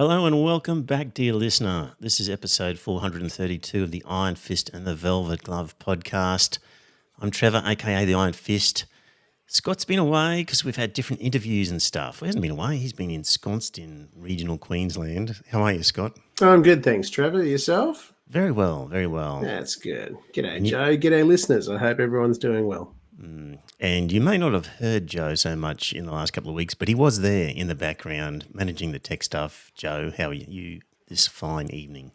Hello and welcome back, dear listener. This is episode 432 of the Iron Fist and the Velvet Glove podcast. I'm Trevor, aka the Iron Fist. Scott's been away because we've had different interviews and stuff. He hasn't been away. He's been ensconced in regional Queensland. How are you, Scott? I'm good, thanks, Trevor. Yourself? Very well, very well. That's good. G'day, Joe. G'day, listeners. I hope everyone's doing well. And you may not have heard Joe so much in the last couple of weeks, but he was there in the background managing the tech stuff. Joe, how are you this fine evening?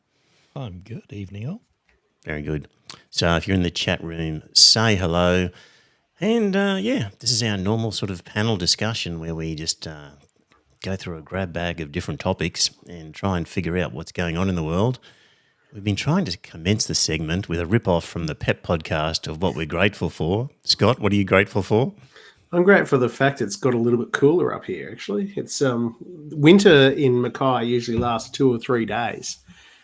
I'm good. Evening all. Very good. So if you're in the chat room, say hello. And, this is our normal sort of panel discussion where we just go through a grab bag of different topics and try and figure out what's going on in the world. We've been trying to commence the segment with a rip-off from the PEP podcast of what we're grateful for. Scott, what are you grateful for? I'm grateful for the fact it's got a little bit cooler up here, actually. It's winter in Mackay usually lasts 2 or 3 days.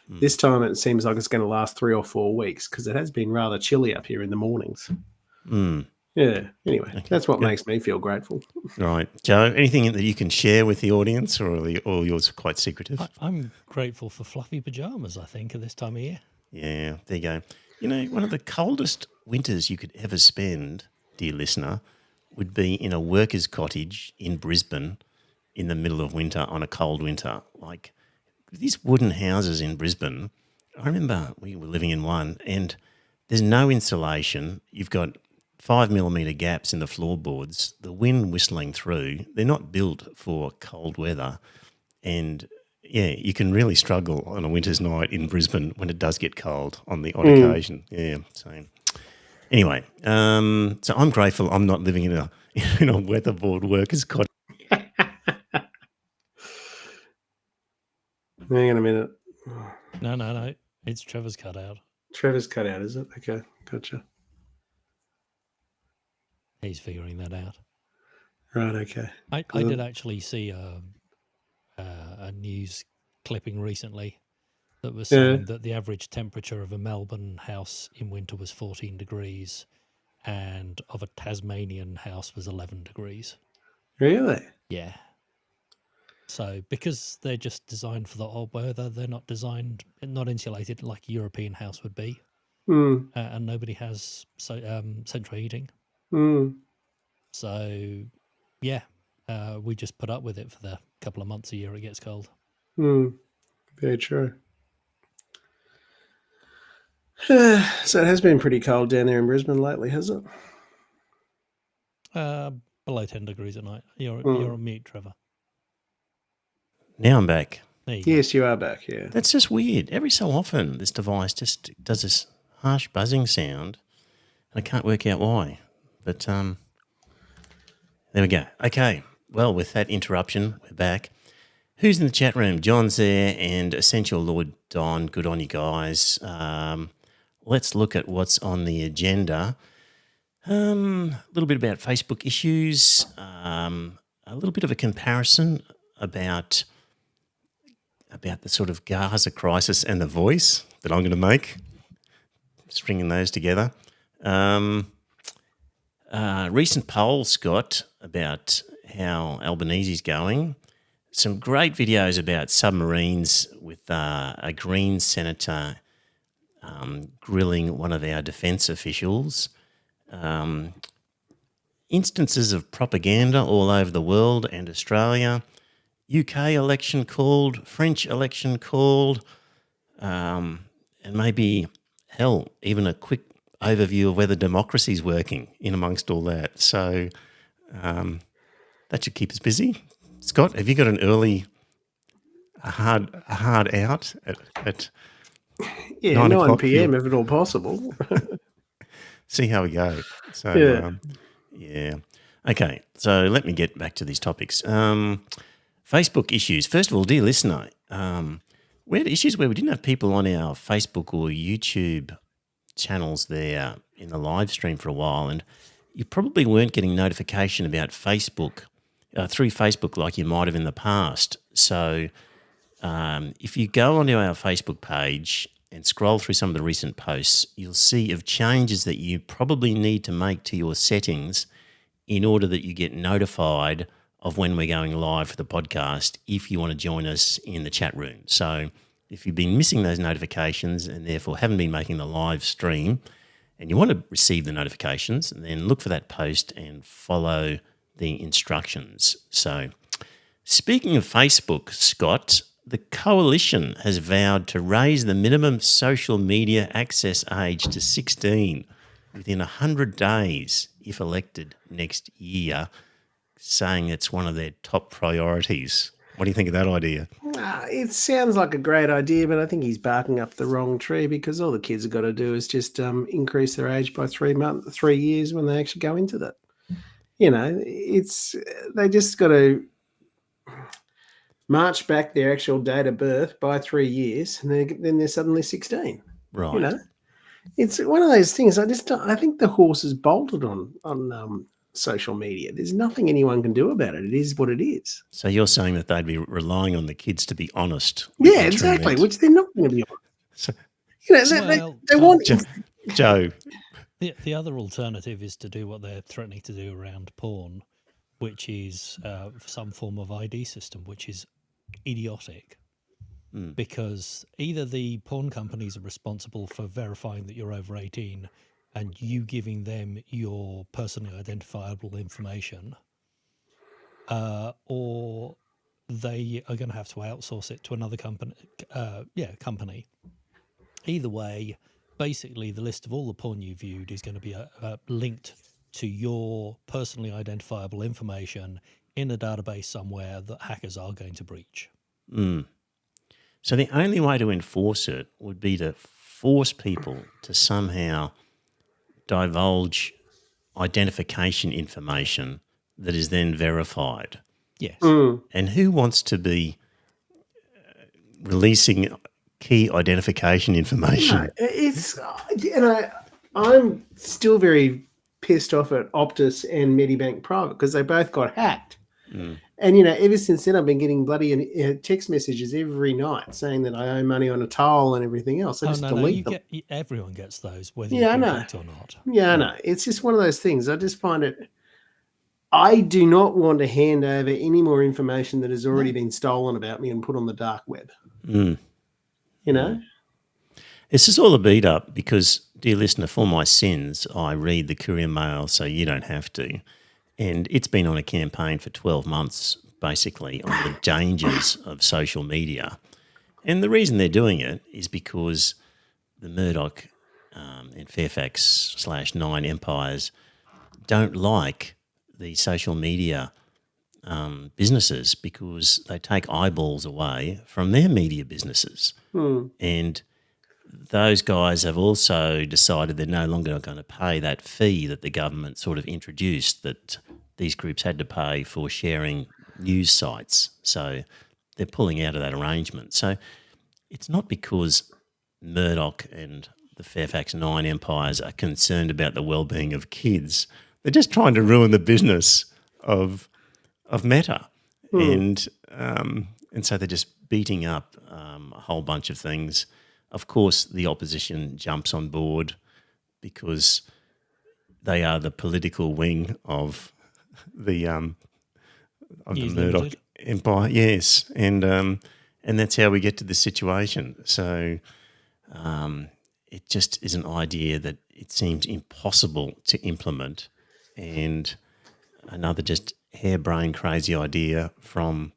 This time it seems like it's going to last 3 or 4 weeks because it has been rather chilly up here in the mornings. Yeah, anyway, that's what makes me feel grateful. Right. Joe, anything that you can share with the audience or are all yours quite secretive? I'm grateful for fluffy pajamas, I think, at this time of year. Yeah, there you go. You know, one of the coldest winters you could ever spend, dear listener, would be in a worker's cottage in Brisbane in the middle of winter on a cold winter. Like these wooden houses in Brisbane, I remember we were living in one and there's no insulation. You've got 5mm gaps in the floorboards, the wind whistling through. They're not built for cold weather. And, yeah, you can really struggle on a winter's night in Brisbane when it does get cold on the odd occasion. Yeah, so anyway, so I'm grateful I'm not living in a weatherboard workers' cottage. Hang on a minute. No. It's Trevor's cut out. Trevor's cut out, is it? Okay, gotcha. He's figuring that out. Right, okay. I did actually see a news clipping recently that was saying that the average temperature of a Melbourne house in winter was 14 degrees and of a Tasmanian house was 11 degrees. Really? Yeah. So because they're just designed for the old weather, they're not insulated like a European house would be. And nobody has central heating. So, yeah, we just put up with it for the couple of months a year it gets cold. Very true. So it has been pretty cold down there in Brisbane lately, has it? Below 10 degrees at night. You're on mute, Trevor. Now I'm back. Yes, you are back, yeah. That's just weird. Every so often this device just does this harsh buzzing sound and I can't work out why. But there we go. Okay. Well, with that interruption, we're back. Who's in the chat room? John's there and Essential Lord Don. Good on you guys. Let's look at what's on the agenda. A little bit about Facebook issues. A little bit of a comparison about the sort of Gaza crisis and The Voice that I'm going to make. Stringing those together. Recent poll, Scott, about how Albanese's going. Some great videos about submarines with a Green senator grilling one of our defence officials. Instances of propaganda all over the world and Australia. UK election called, French election called, and maybe, hell, even a quick overview of whether democracy is working in amongst all that. So that should keep us busy. Scott, have you got a hard out at 9 p.m. if at all possible. See how we go. So yeah. Okay, so let me get back to these topics. Facebook issues. First of all, dear listener, we had issues where we didn't have people on our Facebook or YouTube channels there in the live stream for a while, and you probably weren't getting notification about Facebook through Facebook like you might have in the past. So if you go onto our Facebook page and scroll through some of the recent posts, you'll see of changes that you probably need to make to your settings in order that you get notified of when we're going live for the podcast if you want to join us in the chat room. So if you've been missing those notifications and therefore haven't been making the live stream and you want to receive the notifications, then look for that post and follow the instructions. So speaking of Facebook, Scott, the Coalition has vowed to raise the minimum social media access age to 16 within 100 days if elected next year, saying it's one of their top priorities. What do you think of that idea? It sounds like a great idea, but I think he's barking up the wrong tree, because all the kids have got to do is just increase their age by 3 years when they actually go into that. You know, they just got to march back their actual date of birth by 3 years, and then they're suddenly 16. Right. You know, it's one of those things. I think the horse is bolted on social media. There's nothing anyone can do about it. It is what it is. So you're saying that they'd be relying on the kids to be honest. with Yeah, their true exactly. intent. Which they're not going to be honest. So, You know, Well, they want. Joe, The other alternative is to do what they're threatening to do around porn, which is some form of ID system, which is idiotic. Because either the porn companies are responsible for verifying that you're over 18 and you giving them your personally identifiable information, or they are going to have to outsource it to another company. Company. Either way, basically the list of all the porn you viewed is going to be linked to your personally identifiable information in a database somewhere that hackers are going to breach. So the only way to enforce it would be to force people to somehow divulge identification information that is then verified. Yes. And who wants to be releasing key identification information? No, it's I'm still very pissed off at Optus and Medibank Private, because they both got hacked. And, you know, ever since then, I've been getting bloody text messages every night saying that I owe money on a toll and everything else. I just delete them. Everyone gets those, whether Yeah, I you've been know. hacked or not. Yeah, I know. It's just one of those things. I just find it. I do not want to hand over any more information that has already been stolen about me and put on the dark web. You know? This is all a beat up because, dear listener, for my sins, I read the Courier Mail so you don't have to. And it's been on a campaign for 12 months, basically, on the dangers of social media. And the reason they're doing it is because the Murdoch and Fairfax/Nine empires don't like the social media businesses because they take eyeballs away from their media businesses. And those guys have also decided they're no longer going to pay that fee that the government sort of introduced that these groups had to pay for sharing news sites. So they're pulling out of that arrangement. So it's not because Murdoch and the Fairfax Nine empires are concerned about the well-being of kids. They're just trying to ruin the business of Meta. And so they're just beating up a whole bunch of things. Of course, the opposition jumps on board because they are the political wing of the News Murdoch Limited. empire. Yes, and that's how we get to this situation. So it just is an idea that it seems impossible to implement, and another just harebrained crazy idea from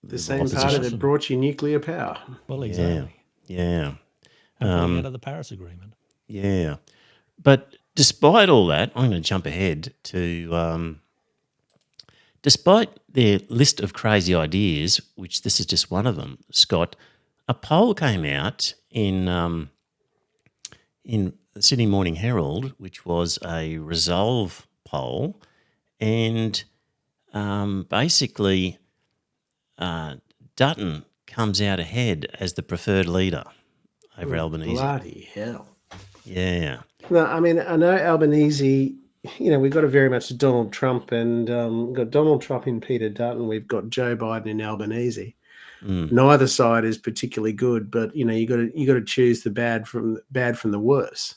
The same party that brought you nuclear power. Well, exactly. Yeah. And pulling out of the Paris Agreement. Yeah. But despite all that, I'm going to jump ahead to despite their list of crazy ideas, which this is just one of them, Scott, a poll came out in the Sydney Morning Herald, which was a Resolve poll, and basically Dutton comes out ahead as the preferred leader over Albanese. Bloody hell. Yeah. No, I mean, I know Albanese, you know, we've got a very much Donald Trump, and we've got Donald Trump in Peter Dutton. We've got Joe Biden in Albanese. Neither side is particularly good, but, you know, you got to choose the bad from the worse.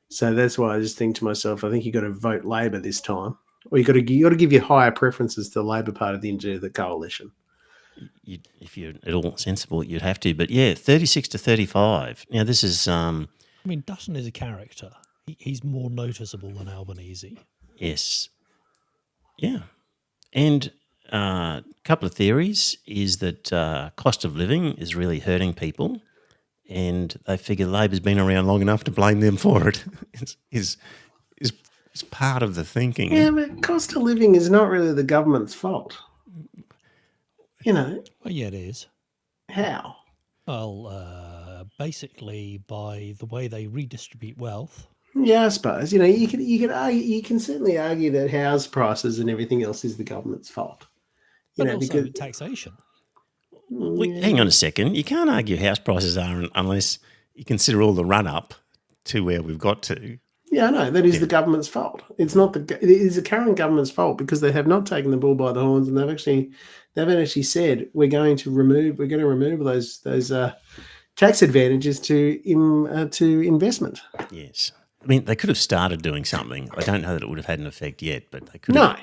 So that's why I just think to myself, I think you got to vote Labor this time. Or you got to give your higher preferences to the Labor Party than to the coalition. If you're at all sensible, you'd have to. But yeah, 36 to 35. Now this is I mean, Dutton is a character. He's more noticeable than Albanese. yes, yeah, and a couple of theories is that cost of living is really hurting people, and they figure Labor's been around long enough to blame them for it. is part of the thinking. Yeah, but cost of living is not really the government's fault. You know, Well, yeah, it is. how? Well, basically by the way they redistribute wealth. Yeah, I suppose. You know, you can certainly argue that house prices and everything else is the government's fault. You But know, also because taxation. Hang on a second. You can't argue house prices are unless you consider all the run up to where we've got to. yeah, I know that is the government's fault. It's not it is the current government's fault because they have not taken the bull by the horns and they've actually said we're going to remove those tax advantages to investment. Yes. I mean, they could have started doing something. I don't know that it would have had an effect yet, but they could No, have.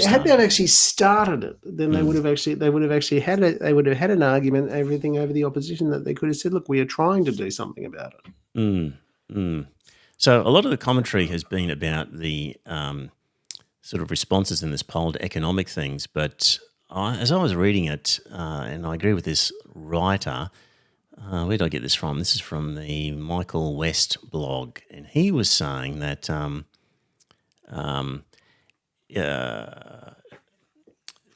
had they actually started it, then they would have actually had an argument, everything over the opposition that they could have said, look, we are trying to do something about it. So a lot of the commentary has been about the sort of responses in this poll to economic things, but as I was reading it, and I agree with this writer, where did I get this from? This is from the Michael West blog, and he was saying that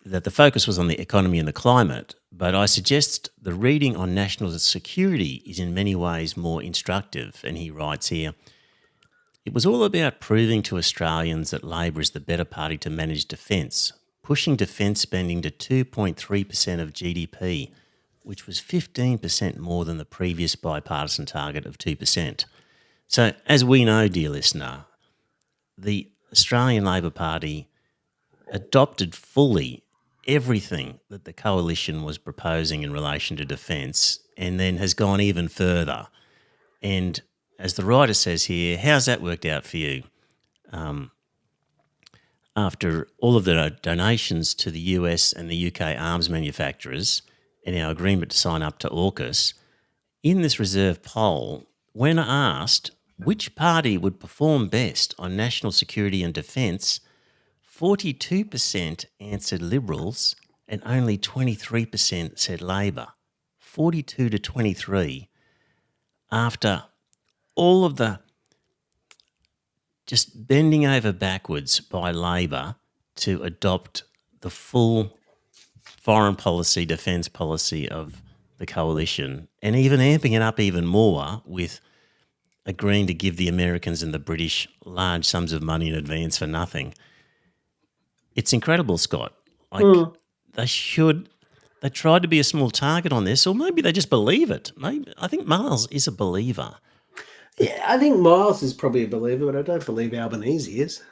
that the focus was on the economy and the climate, but I suggest the reading on national security is in many ways more instructive. And he writes here, it was all about proving to Australians that Labor is the better party to manage defence, pushing defence spending to 2.3% of GDP, which was 15% more than the previous bipartisan target of 2%. So as we know, dear listener, the Australian Labor Party adopted fully everything that the coalition was proposing in relation to defence and then has gone even further. And as the writer says here, how's that worked out for you? After all of the donations to the US and the UK arms manufacturers and our agreement to sign up to AUKUS, in this reserve poll, when asked which party would perform best on national security and defence, 42% answered Liberals and only 23% said Labor. 42 to 23 after all of the just bending over backwards by Labor to adopt the full foreign policy, defence policy of the coalition, and even amping it up even more with agreeing to give the Americans and the British large sums of money in advance for nothing. It's incredible, Scott. They tried to be a small target on this, or maybe they just believe it. Maybe I think Miles is a believer. Yeah, I think Miles is probably a believer, but I don't believe Albanese is.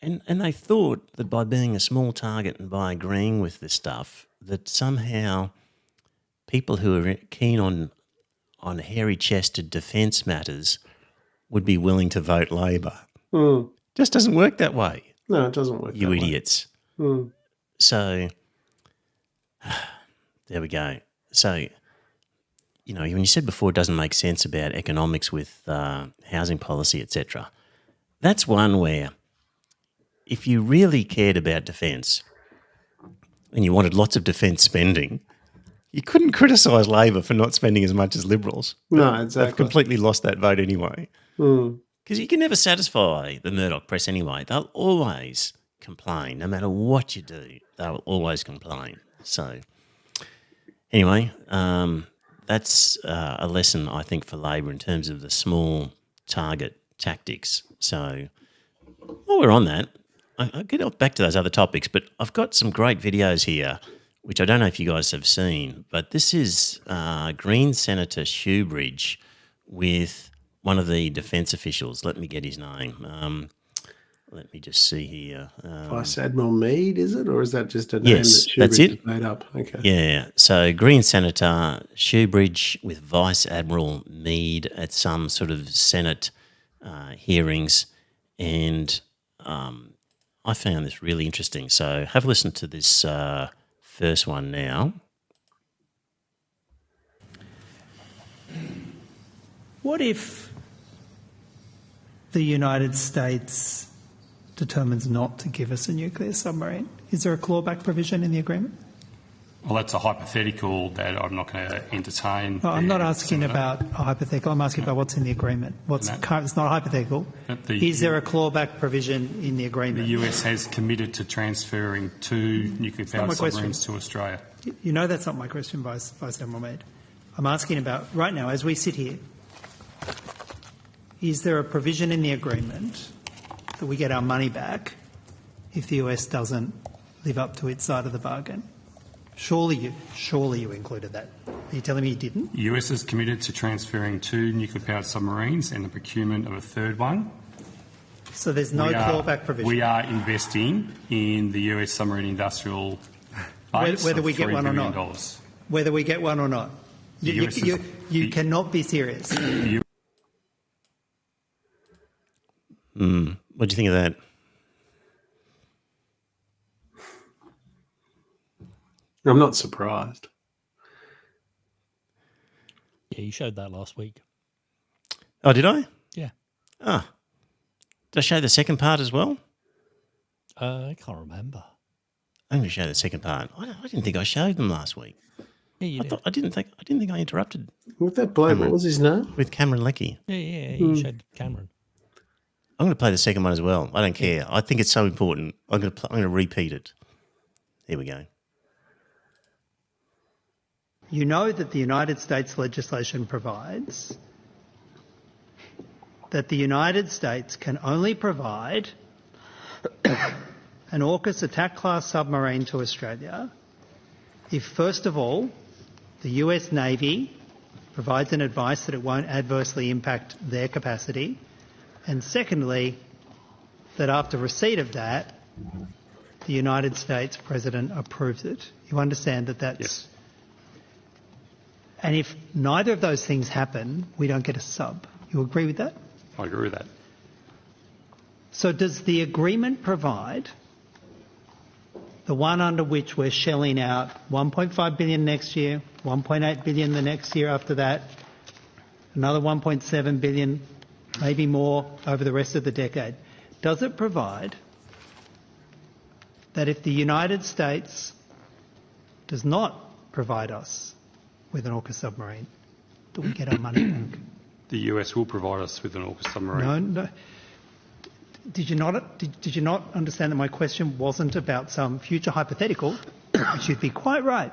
And they thought that by being a small target and by agreeing with this stuff, that somehow people who are keen on hairy-chested defence matters would be willing to vote Labor. Just doesn't work that way. No, it doesn't work. You that idiots. Way. So there we go. So, you know, when you said before it doesn't make sense about economics with housing policy, etc., that's one where if you really cared about defence and you wanted lots of defence spending, you couldn't criticise Labor for not spending as much as Liberals. No, exactly. They've completely lost that vote anyway. Mm. Because you can never satisfy the Murdoch press anyway. They'll always complain. No matter what you do, they'll always complain. So anyway, that's a lesson, I think, for Labor in terms of the small target tactics. So while we're on that, I'll get back to those other topics, but I've got some great videos here, which I don't know if you guys have seen, but this is Green Senator Shoebridge with one of the defence officials. Let me get his name. Let me just see here. Vice Admiral Mead, is it? Or is that just a name Yes, that that's Shoebridge it. has made up? Okay. Yeah, so Green Senator Shoebridge with Vice Admiral Mead at some sort of Senate hearings, and I found this really interesting. So have a listen to this first one now. What if the United States determines not to give us a nuclear submarine? Is there a clawback provision in the agreement? Well, that's a hypothetical that I'm not going to entertain. No, I'm not there, asking Senator. about a hypothetical. I'm asking about what's in the agreement. It's not hypothetical. Is there a clawback provision in the agreement? The US has committed to transferring 2 nuclear-powered my question. submarines to Australia. You know that's not my question, Vice Admiral Mead. I'm asking about, right now, as we sit here, is there a provision in the agreement that we get our money back if the US doesn't live up to its side of the bargain? Surely you included that. Are you telling me you didn't? The US is committed to transferring 2 nuclear-powered submarines and the procurement of a 3rd one. So there's no clawback provision? We are investing in the US submarine industrial base Whether of we get $3 one or billion. not? Whether we get one or not? The US is- You cannot be serious. What do you think of that? I'm not surprised. Yeah, you showed that last week. Oh, did I? Yeah. Ah. Did I show the second part as well? I can't remember. I'm going to show the second part. I didn't think I showed them last week. Yeah, you did. I didn't think I interrupted With that bloke, what was his name? with Cameron Leckie. Yeah, you showed Cameron. I'm going to play the second one as well. I don't care. I think it's so important. I'm going to repeat it. Here we go. You know that the United States legislation provides that the United States can only provide an AUKUS attack-class submarine to Australia if, first of all, the US Navy provides an advice that it won't adversely impact their capacity, and secondly, that after receipt of that, the United States President approves it. You understand that that's... Yes. And if neither of those things happen, we don't get a sub. You agree with that? I agree with that. So does the agreement provide the one under which we're shelling out 1.5 billion next year, 1.8 billion the next year after that, another 1.7 billion, maybe more over the rest of the decade? Does it provide that if the United States does not provide us with an AUKUS submarine, that we get our money back? The US will provide us with an AUKUS submarine. No. Did you not understand that my question wasn't about some future hypothetical, which you'd be quite right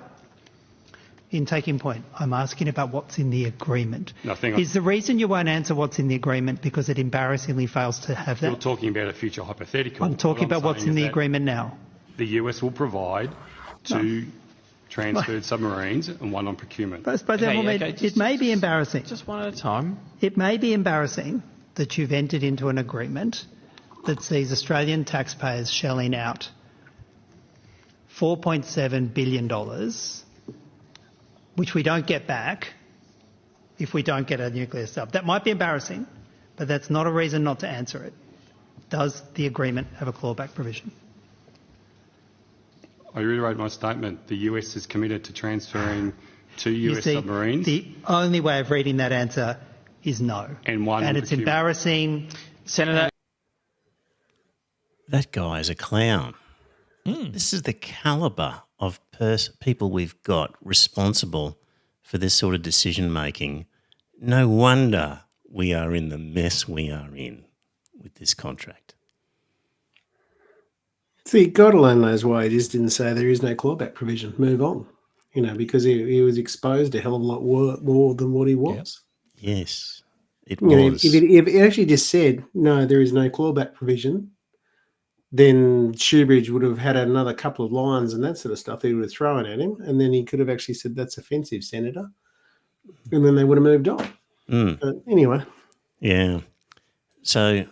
in taking point? I'm asking about what's in the agreement. Nothing. Is the reason you won't answer what's in the agreement because it embarrassingly fails to have You're that? talking about a future hypothetical. I'm talking What about what's saying in is the that agreement now. The US will provide 2 transferred submarines and 1 on procurement. It may be embarrassing. Just one at a time. It may be embarrassing that you've entered into an agreement that sees Australian taxpayers shelling out $4.7 billion, which we don't get back if we don't get a nuclear sub. That might be embarrassing, but that's not a reason not to answer it. Does the agreement have a clawback provision? I reiterate my statement. The US is committed to transferring 2 US submarines. The only way of reading that answer is no. And 1 And on it's procurement. embarrassing. Senator, That guy is a clown. This is the calibre of people we've got responsible for this sort of decision making. No wonder we are in the mess we are in with this contract. See, God alone knows why he just didn't say there is no clawback provision. Move on. Because he was exposed a hell of a lot more than what he was. Yes, it You know, was. if it actually just said, no, there is no clawback provision, then Shoebridge would have had another couple of lines and that sort of stuff he would have thrown at him, and then he could have actually said, that's offensive, Senator, and then they would have moved on. But anyway. Yeah. So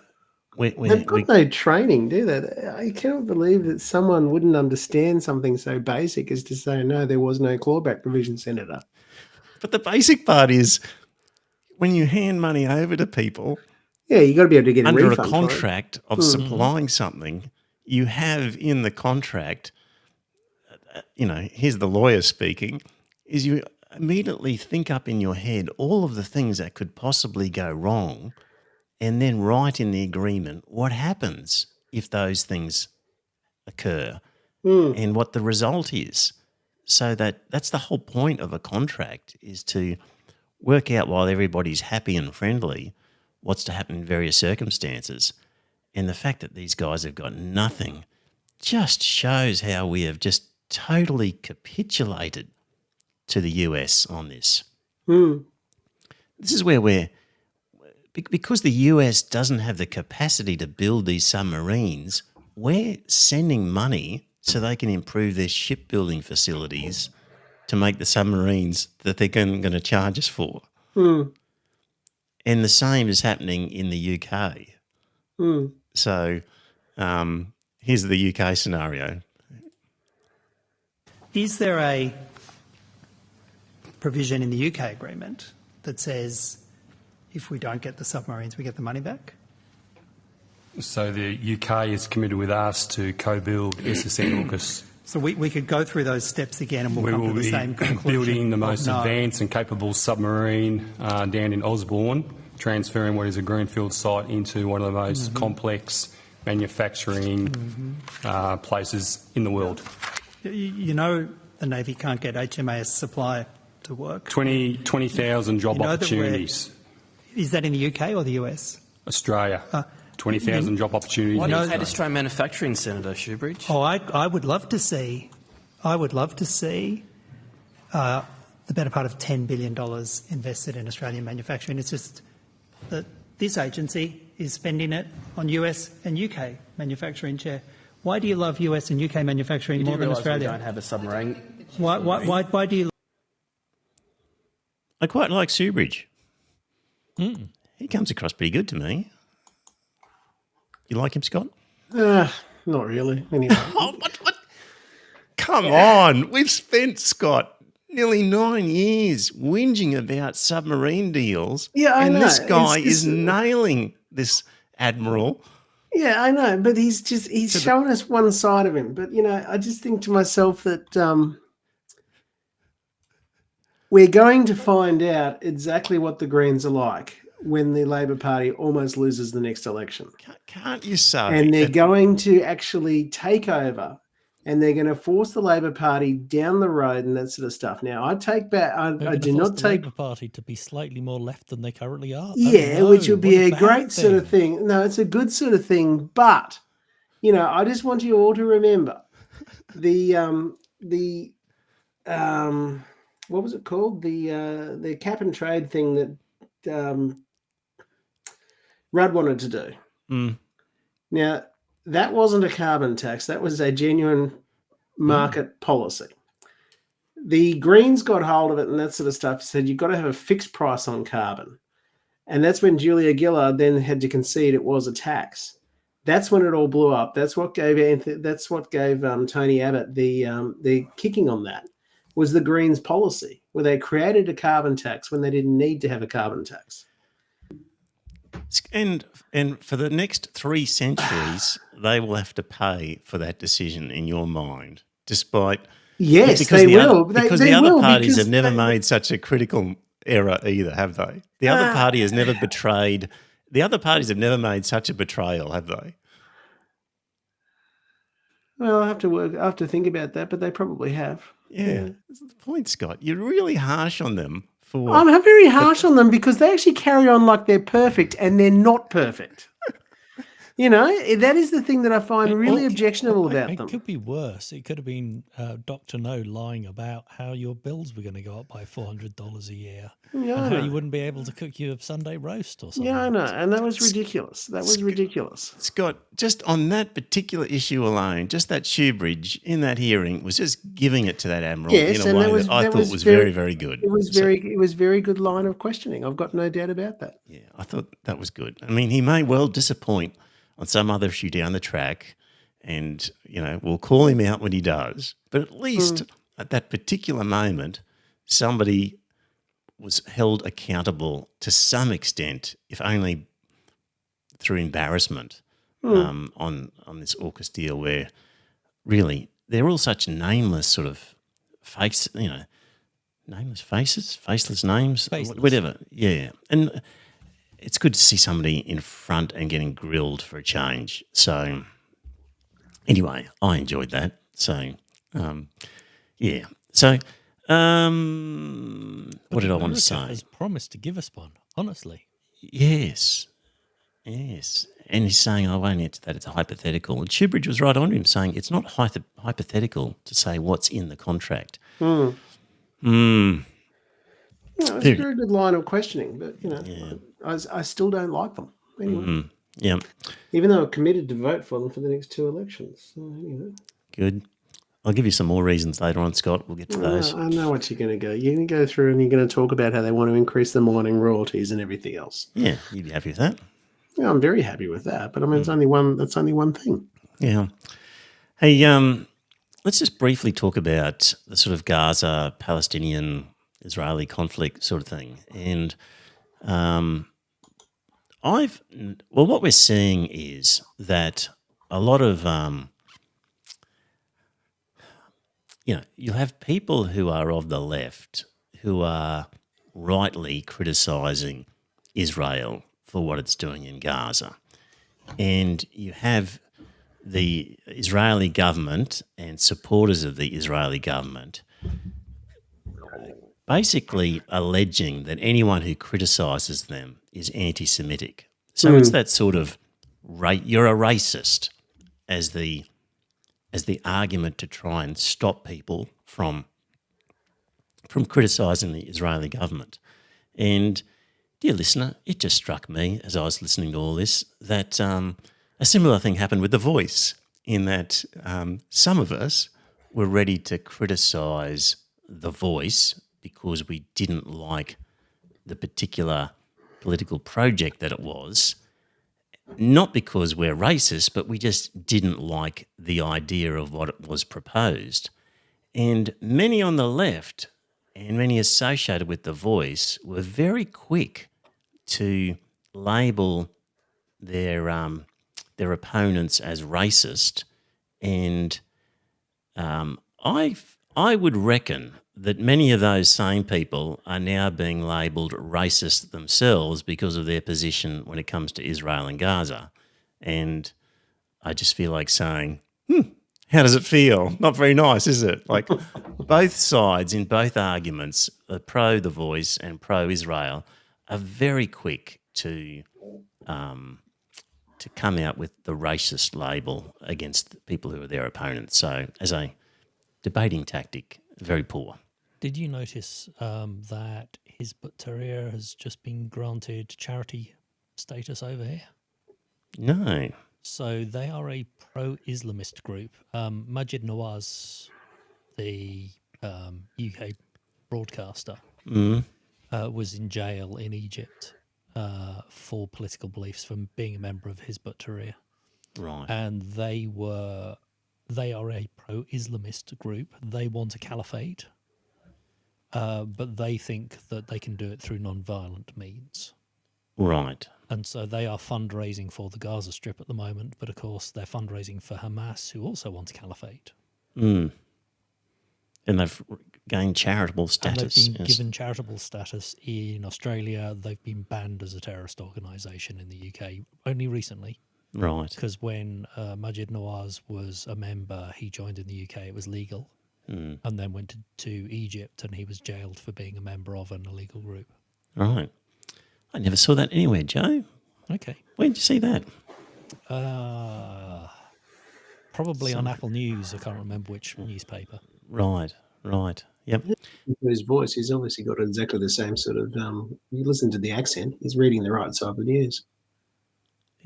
They've got no training, do they? I cannot believe that someone wouldn't understand something so basic as to say, no, there was no clawback provision, Senator. But the basic part is when you hand money over to people Yeah, you got to be able to get a under a refund for it. contract of supplying something, you have in the contract, here's the lawyer speaking, is you immediately think up in your head all of the things that could possibly go wrong and then write in the agreement what happens if those things occur and what the result is. So that's the whole point of a contract, is to work out, while everybody's happy and friendly, what's to happen in various circumstances. And the fact that these guys have got nothing just shows how we have just totally capitulated to the US on this. This is where because the US doesn't have the capacity to build these submarines, we're sending money so they can improve their shipbuilding facilities to make the submarines that they're going to charge us for. And the same is happening in the UK. So here's the UK scenario. Is there a provision in the UK agreement that says if we don't get the submarines, we get the money back? So the UK is committed with us to co-build SSN AUKUS. So we could go through those steps again and we'll We come will to the be same conclusion. building the most of no. advanced and capable submarine down in Osborne, transferring what is a greenfield site into one of the most complex manufacturing places in the world. You know the Navy can't get HMAS Supply to work. 20,000 job You know that opportunities. Is that in the UK or the US? Australia, 20,000 job opportunities. Why in do you hate Australia. Australian manufacturing, Senator Shoebridge? Oh, I would love to see the better part of $10 billion invested in Australian manufacturing. It's just that this agency is spending it on US and UK manufacturing, Chair. Why do you love US and UK manufacturing more than Australia? We don't have a submarine. Why do you? I quite like Shoebridge. He comes across pretty good to me. You like him, Scott? Not really. Anyway. Oh, what? Come on. We've spent, Scott, nearly 9 years whinging about submarine deals. Yeah, I and know. this guy It's- is nailing this admiral. Yeah, I know, but he's showing us one side of him. But I just think to myself that we're going to find out exactly what the Greens are like when the Labor Party almost loses the next election, Can't you say? and they're that- going to actually take over, and they're going to force the Labor Party down the road and that sort of stuff. Now, I take back. I They're do gonna force not the take. Labour Party to be slightly more left than they currently are. Oh, Yeah, no, which would be what a bad great sort of thing. thing. No, it's a good sort of thing, but I just want you all to remember the what was it called? The cap and trade thing that Rudd wanted to do. Mm. Now, that wasn't a carbon tax. That was a genuine market policy. The Greens got hold of it and that sort of stuff, said you've got to have a fixed price on carbon. And that's when Julia Gillard then had to concede it was a tax. That's when it all blew up. That's what gave Tony Abbott the kicking on that, was the Greens policy, where they created a carbon tax when they didn't need to have a carbon tax. And for the next 3 centuries, they will have to pay for that decision in your mind, despite Yes, because they the will. Other, because they the other will, parties because have never they- made such a critical error either, have they? The other party has never betrayed. The other parties have never made such a betrayal, have they? Well, I have to think about that, but they probably have. Yeah, that's the point, Scott. You're really harsh on them for. I'm very harsh on them because they actually carry on like they're perfect, and they're not perfect. That is the thing that I find really objectionable about It them. could be worse. It could have been Dr. No lying about how your bills were going to go up by $400 a year, Yeah, I and how know. you wouldn't be able to cook your Sunday roast or something. Yeah, I know, and that was ridiculous. That was ridiculous. Scott, just on that particular issue alone, just that Shoebridge in that hearing was just giving it to that admiral Yes, in a and way that was- that I that thought was was very- very, very good. It was So- very good line of questioning. I've got no doubt about that. Yeah, I thought that was good. I mean, he may well disappoint on some other issue down the track, and we'll call him out when he does. But at least at that particular moment, somebody was held accountable to some extent, if only through embarrassment, on this AUKUS deal, where really they're all such nameless sort of nameless faces, faceless names, Faceless. whatever. Yeah, and it's good to see somebody in front and getting grilled for a change. So anyway, I enjoyed that. So yeah. So what did I want to America say? has promised to give us one, honestly. Yes. And he's saying, I won't answer that, it's a hypothetical. And Shoebridge was right on to him, saying it's not hypothetical to say what's in the contract. No, it's a very good line of questioning, but I still don't like them anyway. Yeah, Even though I'm committed to vote for them for the next 2 elections. So, good. I'll give you some more reasons later on, Scott. We'll get to those. I know what you're going to go. You're going to go through and you're going to talk about how they want to increase the mining royalties and everything else. Yeah, you'd be happy with that. Yeah, I'm very happy with that. But I mean, it's only one. That's only one thing. Yeah. Hey, let's just briefly talk about the sort of Gaza, Palestinian, Israeli conflict sort of thing. And what we're seeing is that a lot of, you have people who are of the left who are rightly criticising Israel for what it's doing in Gaza. And you have the Israeli government and supporters of the Israeli government basically alleging that anyone who criticises them is anti-Semitic. So it's that sort of you're a racist as the argument to try and stop people from criticising the Israeli government. And dear listener, it just struck me as I was listening to all this that a similar thing happened with The Voice, in that some of us were ready to criticise The Voice because we didn't like the particular political project that it was, not because we're racist, but we just didn't like the idea of what was proposed. And many on the left and many associated with The Voice were very quick to label their opponents as racist, and I would reckon that many of those same people are now being labelled racist themselves because of their position when it comes to Israel and Gaza. And I just feel like saying, how does it feel? Not very nice, is it? Like both sides in both arguments, pro The Voice and pro Israel, are very quick to come out with the racist label against people who are their opponents. So as a debating tactic, very poor. Did you notice that Hizb ut-Tahrir has just been granted charity status over here? No. So they are a pro-Islamist group. Majid Nawaz, the UK broadcaster, was in jail in Egypt for political beliefs from being a member of Hizb ut-Tahrir. Right. And they are a pro-Islamist group. They want a caliphate, but they think that they can do it through non-violent means. Right. And so they are fundraising for the Gaza Strip at the moment, but of course they're fundraising for Hamas, who also want a caliphate. And they've gained charitable status. And they've been given charitable status in Australia. They've been banned as a terrorist organisation in the UK only recently. Right. Because when Majid Nawaz was a member, he joined in the UK, it was legal, and then went to Egypt, and he was jailed for being a member of an illegal group. Right. I never saw that anywhere, Joe. Okay. Where did you see that? Probably on Apple News. I can't remember which newspaper. Right. Yep. His voice, he's obviously got exactly the same sort of. You listen to the accent. He's reading the right type of news.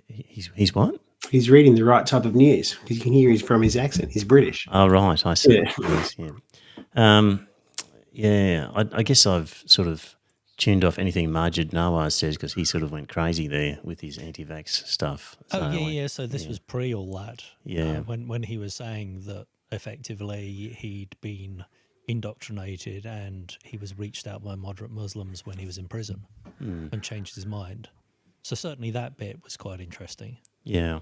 He's what? He's reading the right type of news. You can hear he's from his accent. He's British. Oh, right. I see. Yeah. Yes, I guess I've sort of tuned off anything Majid Nawaz says because he sort of went crazy there with his anti-vax stuff. So, yeah. So this was pre all that. Yeah. When he was saying that effectively he'd been indoctrinated and he was reached out by moderate Muslims when he was in prison and changed his mind. So certainly that bit was quite interesting. Yeah.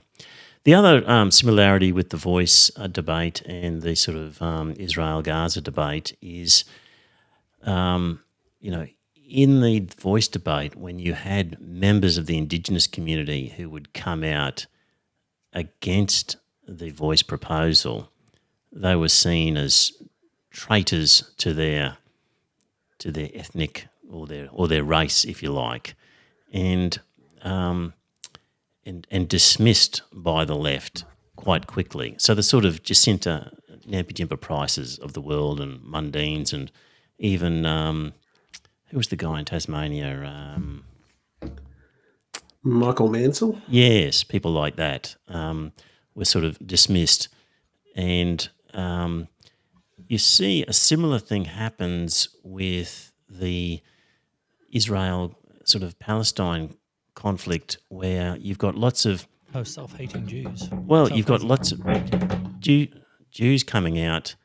The other similarity with the voice debate and the sort of Israel-Gaza debate is, in the voice debate, when you had members of the Indigenous community who would come out against the voice proposal, they were seen as traitors to their ethnic or their race, if you like, and dismissed by the left quite quickly. So the sort of Jacinta Nampijinpa Prices of the world and Mundines, and even who was the guy in Tasmania? Michael Mansell. Yes, people like that were sort of dismissed. And you see a similar thing happens with the Israel sort of Palestine conflict, where you've got lots of self-hating Jews. Well, you've got lots of Jews coming out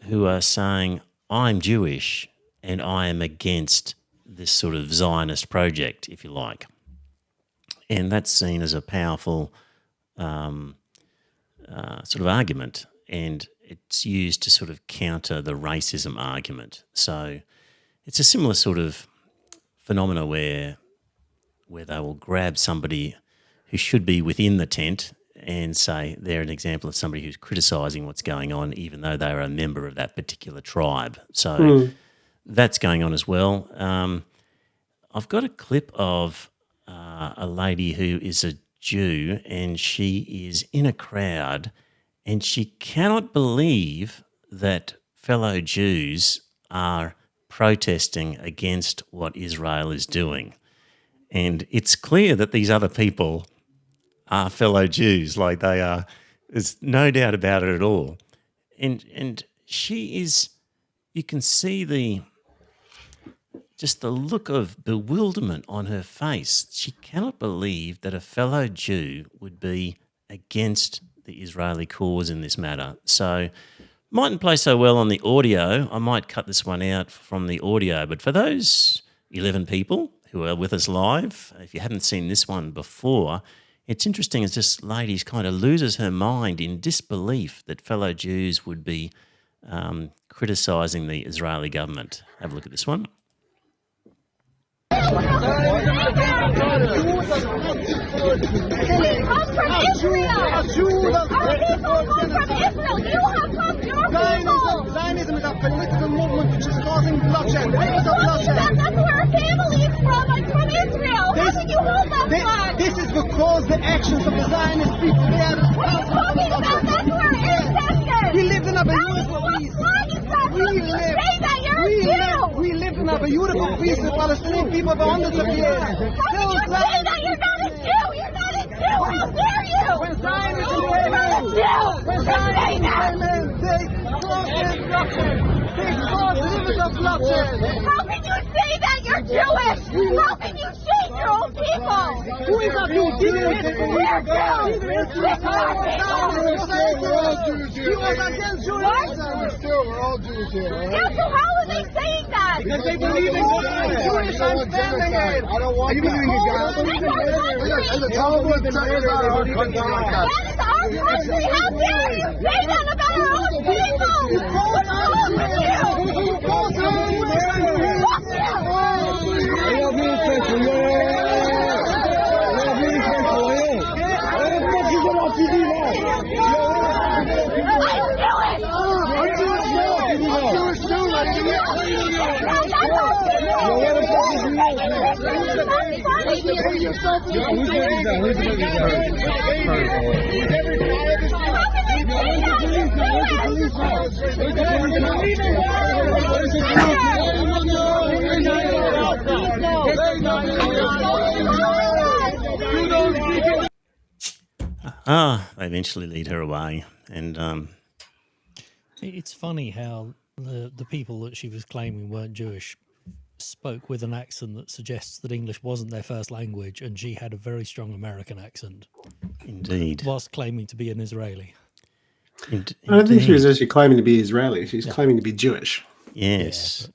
who are saying, I'm Jewish and I am against this sort of Zionist project, if you like. And that's seen as a powerful sort of argument, and it's used to sort of counter the racism argument. So it's a similar sort of phenomena where they will grab somebody who should be within the tent and say they're an example of somebody who's criticising what's going on, even though they are a member of that particular tribe. So that's going on as well. I've got a clip of a lady who is a Jew, and she is in a crowd, and she cannot believe that fellow Jews are protesting against what Israel is doing. And it's clear that these other people are fellow Jews, like they are. There's no doubt about it at all. And she is, you can see the look of bewilderment on her face. She cannot believe that a fellow Jew would be against the Israeli cause in this matter. So mightn't play so well on the audio. I might cut this one out from the audio. But for those 11 people who are with us live, if you haven't seen this one before, it's interesting as this lady kind of loses her mind in disbelief that fellow Jews would be criticising the Israeli government. Have a look at this one. Come from Israel! Our people come from Israel! You have come from your people! Zionism is a political movement which is causing bloodshed. That's That's where our family is from! I'm from Israel! How can you hold that flag? This is because the actions of the Zionist people, they are What are you talking about? That's where our ancestors! We lived in a What beautiful peace. flag is that? How can you say that? You're a Jew! We lived in a beautiful peace with Palestinian people for hundreds of years. How can you say that? You're not a Jew! You're not a Jew! How dare you! When Zionism You're not a Jew! when Just say that! they cause limits of bloodshed. How can you say that? You're Jewish! How can you shame your own people? Who is a Jew? We're Jews! This is our people! He was against Judaism. We're all Jews here, all right? Yeah, so how are they saying that? Because they believe in Jewish understanding. I don't want that. Tell them what is our country like that. That is our country! How dare you say that about our own people? What's wrong with you? Fuck you! They eventually lead her away. And It's funny how the people that she was claiming weren't Jewish spoke with an accent that suggests that English wasn't their first language, and she had a very strong American accent, indeed. whilst claiming to be an Israeli. I don't think she was actually claiming to be Israeli. She's claiming to be Jewish. Yes.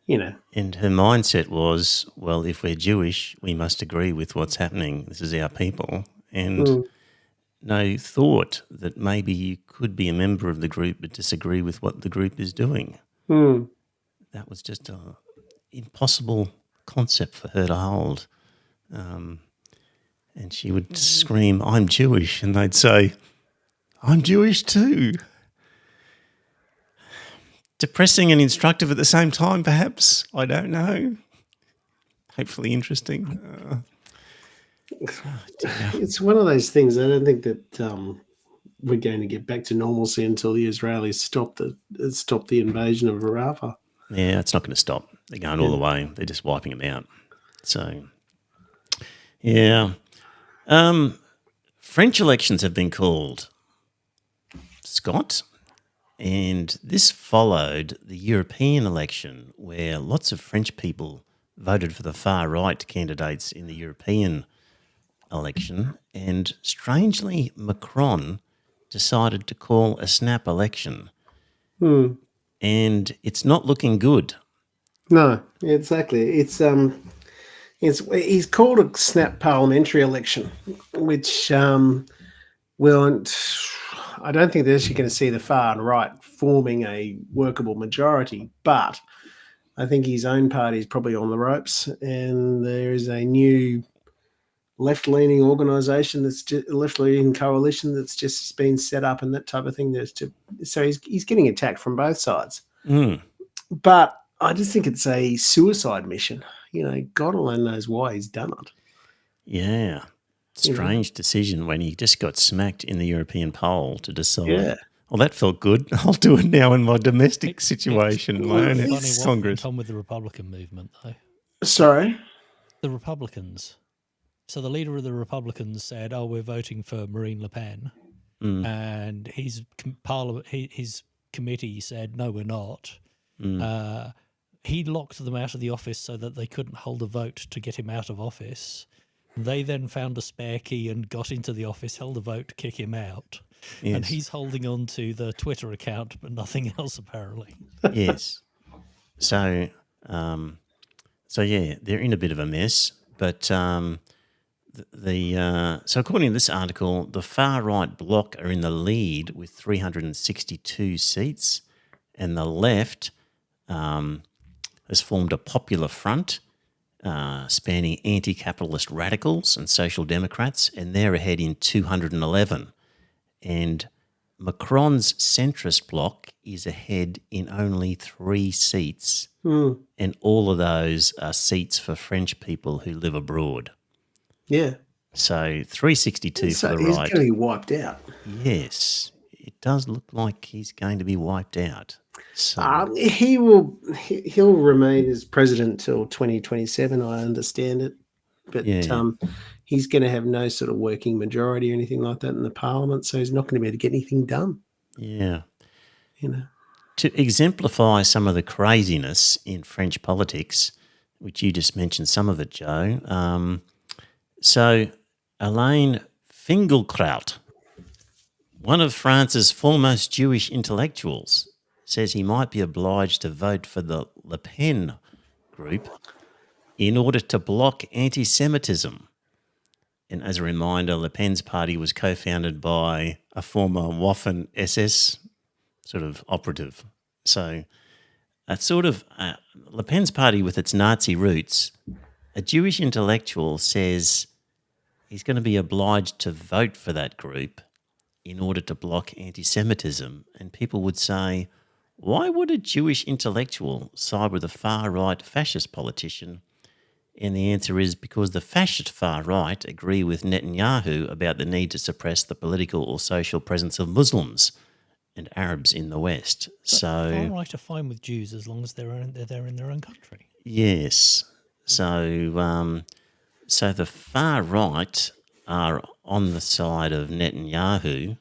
you know. And her mindset was, well, if we're Jewish, we must agree with what's happening. This is our people. And no thought that maybe you could be a member of the group but disagree with what the group is doing. That was just an impossible concept for her to hold. And she would scream, "I'm Jewish," and they'd say, "I'm Jewish too." Depressing and instructive at the same time, perhaps. I don't know. Hopefully interesting. It's one of those things. I don't think that we're going to get back to normalcy until the Israelis stop the invasion of Rafah. Yeah, it's not going to stop. They're going all the way. They're just wiping them out. So, yeah. French elections have been called, Scott, and this followed the European election where lots of French people voted for the far-right candidates in the European election, and strangely, Macron decided to call a snap election. And it's not looking good. No, exactly. He's called a snap parliamentary election, which I don't think they're actually going to see the far right forming a workable majority, but I think his own party is probably on the ropes, and there is a new left-leaning organisation left-leaning coalition that's just been set up, and that type of thing. So he's getting attacked from both sides. But I just think it's a suicide mission. You know, God alone knows why he's done it. Yeah. Strange decision when he just got smacked in the European poll to decide, well, that felt good. I'll do it now in my domestic situation, my own Congress. What went on with the Republican movement, though? Sorry? The Republicans. So the leader of the Republicans said, "Oh, we're voting for Marine Le Pen," and his committee said, "No, we're not." He locked them out of the office so that they couldn't hold a vote to get him out of office. They then found a spare key and got into the office, held a vote to kick him out. Yes. And he's holding on to the Twitter account, but nothing else apparently. Yes. So yeah, they're in a bit of a mess. But so according to this article, the far right bloc are in the lead with 362 seats, and the left has formed a popular front spanning anti-capitalist radicals and social democrats, and they're ahead in 211. And Macron's centrist bloc is ahead in only 3 seats, and all of those are seats for French people who live abroad. Yeah. So 362 for the right. He's going to be wiped out. Yes, it does look like he's going to be wiped out. So. He'll remain as president till 2027, I understand it. But he's going to have no sort of working majority or anything like that in the parliament, so he's not going to be able to get anything done. Yeah. You know. To exemplify some of the craziness in French politics, which you just mentioned some of it, Joe, so Alain Finkielkraut, one of France's foremost Jewish intellectuals, says he might be obliged to vote for the Le Pen group in order to block anti-Semitism. And as a reminder, Le Pen's party was co-founded by a former Waffen SS sort of operative. So a sort of Le Pen's party with its Nazi roots, a Jewish intellectual says he's going to be obliged to vote for that group in order to block anti-Semitism. And people would say, why would a Jewish intellectual side with a far-right fascist politician? And the answer is because the fascist far-right agree with Netanyahu about the need to suppress the political or social presence of Muslims and Arabs in the West. But so far-right are fine with Jews as long as they're there in their own country. Yes. So so the far-right are on the side of Netanyahu,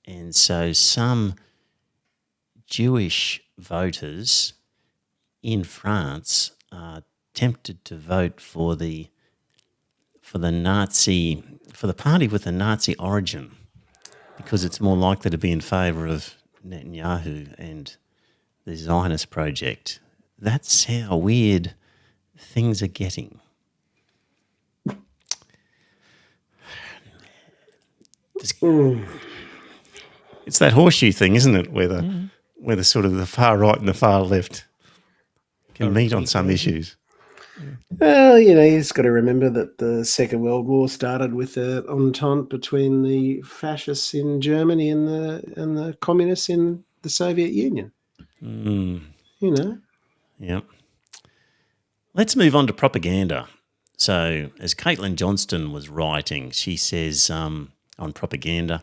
and so some Jewish voters in France are tempted to vote for the party with a Nazi origin, because it's more likely to be in favour of Netanyahu and the Zionist project. That's how weird things are getting. It's that horseshoe thing, isn't it? Where the sort of the far right and the far left can meet on some issues. Well, you just got to remember that the Second World War started with an entente between the fascists in Germany and the communists in the Soviet Union. Yeah. Let's move on to propaganda. So, as Caitlin Johnston was writing, she says on propaganda,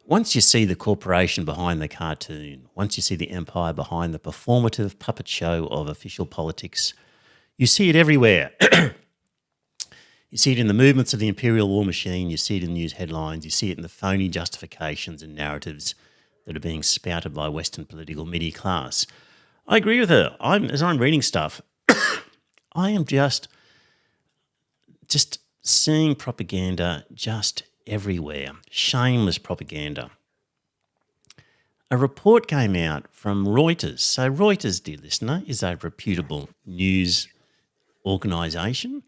once you see the corporation behind the cartoon, once you see the empire behind the performative puppet show of official politics, you see it everywhere. You see it in the movements of the imperial war machine, you see it in news headlines, you see it in the phony justifications and narratives that are being spouted by Western political media class. I agree with her. As I'm reading stuff, I am just seeing propaganda just everywhere, shameless propaganda. A report came out from Reuters. So Reuters, dear listener, is a reputable news organisation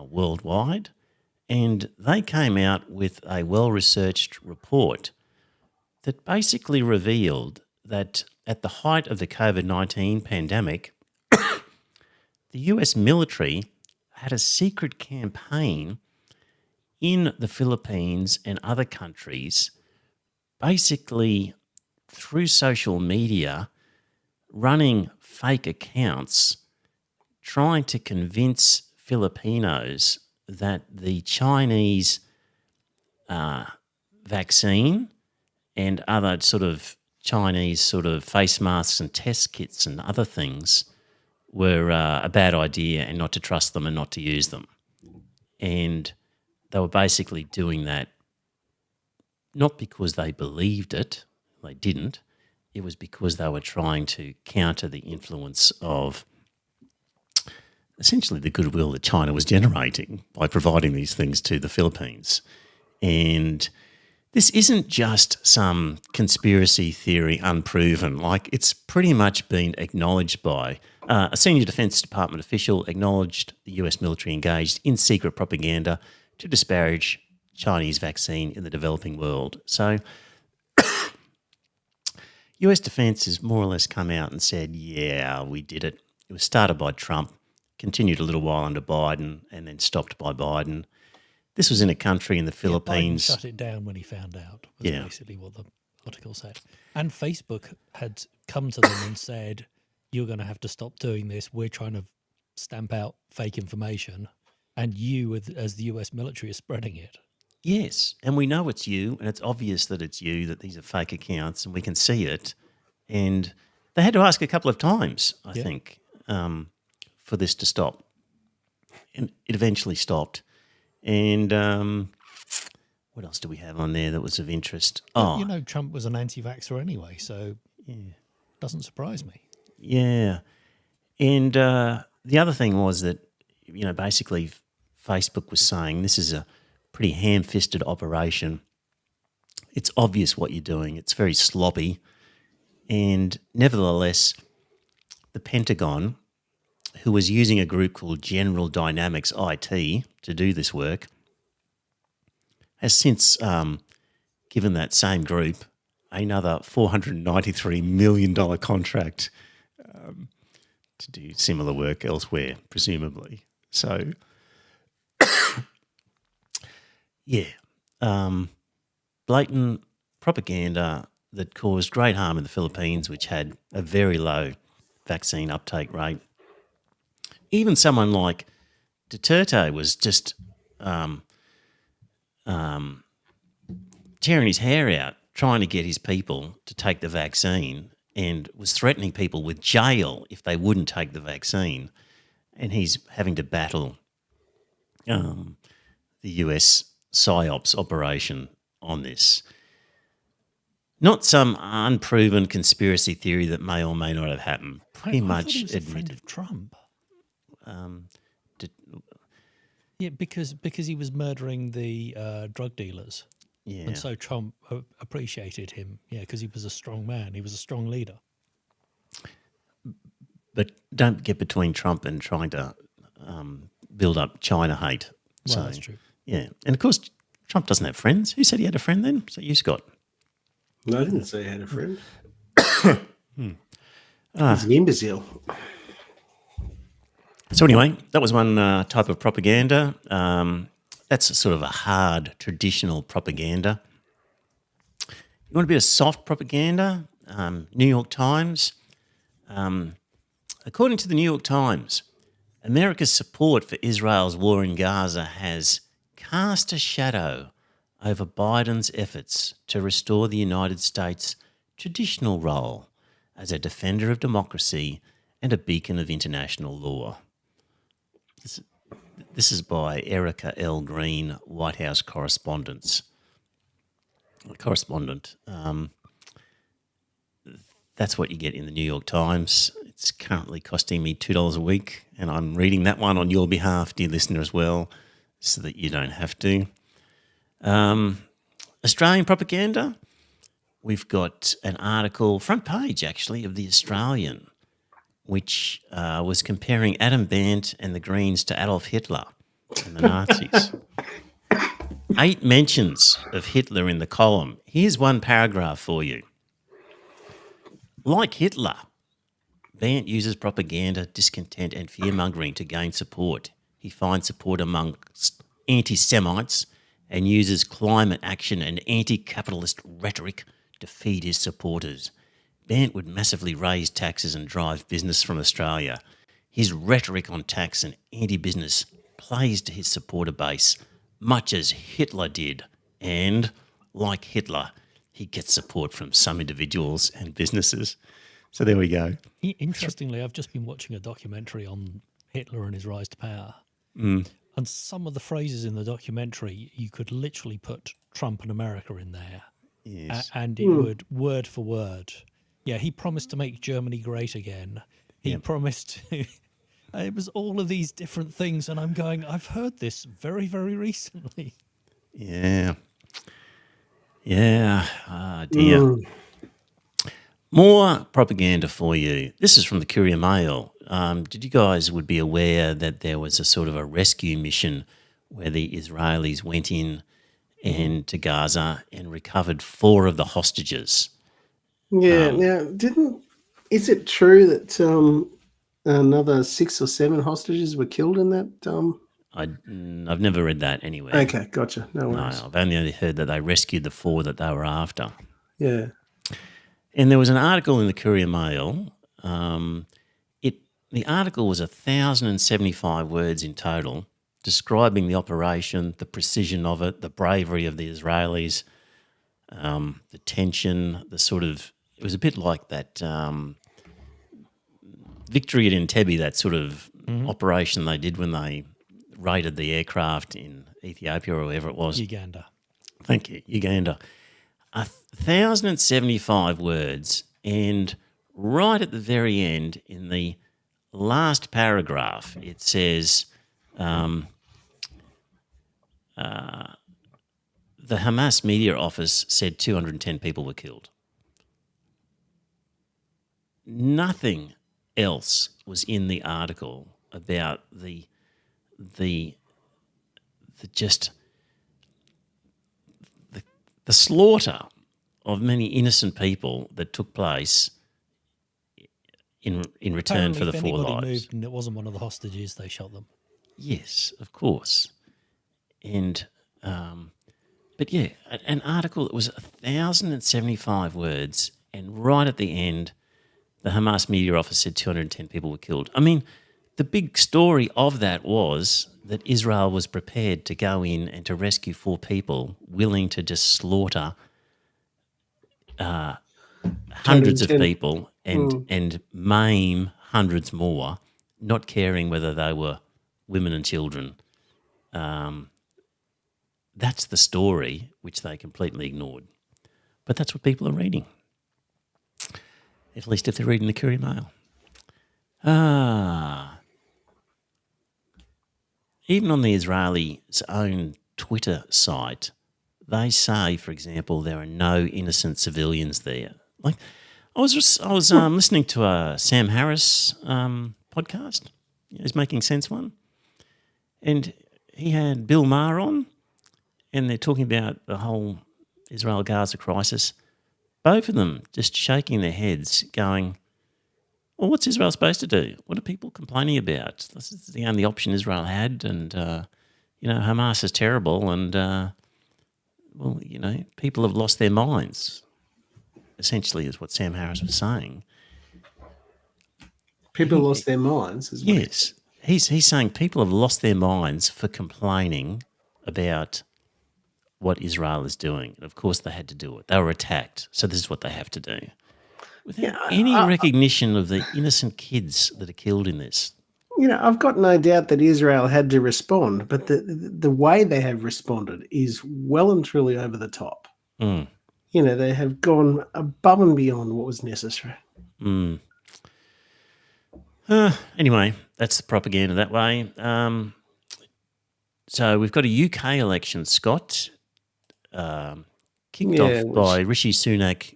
worldwide, and they came out with a well-researched report that basically revealed that at the height of the COVID-19 pandemic, the US military had a secret campaign in the Philippines and other countries, basically through social media, running fake accounts, trying to convince Filipinos that the Chinese vaccine and other sort of Chinese sort of face masks and test kits and other things were a bad idea and not to trust them and not to use them. And they were basically doing that not because they believed it, they didn't. It was because they were trying to counter the influence of essentially the goodwill that China was generating by providing these things to the Philippines. And this isn't just some conspiracy theory unproven. Like, it's pretty much been acknowledged by a senior Defense Department official acknowledged the US military engaged in secret propaganda to disparage Chinese vaccine in the developing world. So US Defense has more or less come out and said, yeah, we did it. It was started by Trump, continued a little while under Biden, and then stopped by Biden. This was in a country in the Philippines. Biden shut it down when he found out, was basically what the article said. And Facebook had come to them and said, you're going to have to stop doing this. We're trying to stamp out fake information. And you, as the US military, is spreading it. Yes, and we know it's you, and it's obvious that it's you, that these are fake accounts, and we can see it. And they had to ask a couple of times, I think, for this to stop. And it eventually stopped. And what else do we have on there that was of interest? Oh, Trump was an anti-vaxxer anyway, so it doesn't surprise me. Yeah. And the other thing was that, basically Facebook was saying this is a pretty ham-fisted operation. It's obvious what you're doing. It's very sloppy. And nevertheless, the Pentagon, who was using a group called General Dynamics IT to do this work, has since given that same group another $493 million contract to do similar work elsewhere, presumably. So, blatant propaganda that caused great harm in the Philippines, which had a very low vaccine uptake rate. Even someone like Duterte was just tearing his hair out trying to get his people to take the vaccine and was threatening people with jail if they wouldn't take the vaccine. And he's having to battle the US PSYOPs operation on this. Not some unproven conspiracy theory that may or may not have happened. Pretty much he was a friend of Trump. Because he was murdering the drug dealers. Yeah. And so Trump appreciated him, because he was a strong man. He was a strong leader. But don't get between Trump and trying to build up China hate. Well, that's true. Yeah. And, of course, Trump doesn't have friends. Who said he had a friend then? So you, Scott. No, I didn't say I had a friend. He's an imbecile. So anyway, that was one type of propaganda. That's a sort of a hard, traditional propaganda. You want a bit of soft propaganda? New York Times. According to the New York Times, America's support for Israel's war in Gaza has cast a shadow over Biden's efforts to restore the United States' traditional role as a defender of democracy and a beacon of international law. This is by Erica L. Green, White House correspondent. That's what you get in the New York Times. It's currently costing me $2 a week, and I'm reading that one on your behalf, dear listener, as well, so that you don't have to. Australian propaganda. We've got an article, front page actually, of The Australian, which was comparing Adam Bandt and the Greens to Adolf Hitler and the Nazis. 8 mentions of Hitler in the column. Here's one paragraph for you. Like Hitler, Bandt uses propaganda, discontent and fear-mongering to gain support. He finds support amongst anti-Semites and uses climate action and anti-capitalist rhetoric to feed his supporters. Bandt would massively raise taxes and drive business from Australia. His rhetoric on tax and anti-business plays to his supporter base, much as Hitler did. And, like Hitler, he gets support from some individuals and businesses. So there we go. Interestingly, I've just been watching a documentary on Hitler and his rise to power. And some of the phrases in the documentary, you could literally put Trump and America in there. Yes. And it would, word for word. Yeah, he promised to make Germany great again. He promised to... It was all of these different things, and I'm going, I've heard this very, very recently. Yeah. Yeah. Ah, dear. More propaganda for you. This is from the Courier Mail. Did you guys would be aware that there was a sort of a rescue mission where the Israelis went in and to Gaza and recovered 4 of the hostages? Yeah. Now, is it true that another 6 or 7 hostages were killed in that? I've never read that anywhere. Okay, gotcha. No worries. No, I've only heard that they rescued the 4 that they were after. Yeah. And there was an article in the Courier Mail. The article was 1,075 words in total, describing the operation, the precision of it, the bravery of the Israelis, the tension, the sort of... It was a bit like that victory at Entebbe, that sort of operation they did when they raided the aircraft in Ethiopia or wherever it was. Uganda. Thank you, Uganda. 1,075 words, and right at the very end, in the last paragraph, it says the Hamas media office said 210 people were killed. Nothing else was in the article about the slaughter of many innocent people that took place in return for the 4 lives. If anybody moved and it wasn't one of the hostages, they shot them. Yes, of course. And but yeah, an article that was 1,075 words, and right at the end, the Hamas media office said 210 people were killed. I mean, the big story of that was that Israel was prepared to go in and to rescue 4 people, willing to just slaughter hundreds of people and maim hundreds more, not caring whether they were women and children. That's the story which they completely ignored. But that's what people are reading, at least if they're reading the Courier Mail. Even on the Israelis' own Twitter site, they say, for example, there are no innocent civilians there. Like, I was listening to a Sam Harris podcast. He's Making Sense one, and he had Bill Maher on, and they're talking about the whole Israel-Gaza crisis. Both of them just shaking their heads, going, "Well, what's Israel supposed to do? What are people complaining about? This is the only option Israel had, and Hamas is terrible, and people have lost their minds." Essentially, is what Sam Harris was saying. People lost their minds as well. Yes, he's saying people have lost their minds for complaining about what Israel is doing. And of course, they had to do it. They were attacked, so this is what they have to do. Without any recognition of the innocent kids that are killed in this. I've got no doubt that Israel had to respond, but the way they have responded is well and truly over the top. Mm. They have gone above and beyond what was necessary. Mm. Anyway, that's the propaganda that way. So we've got a UK election, Scott, kicked off by Rishi Sunak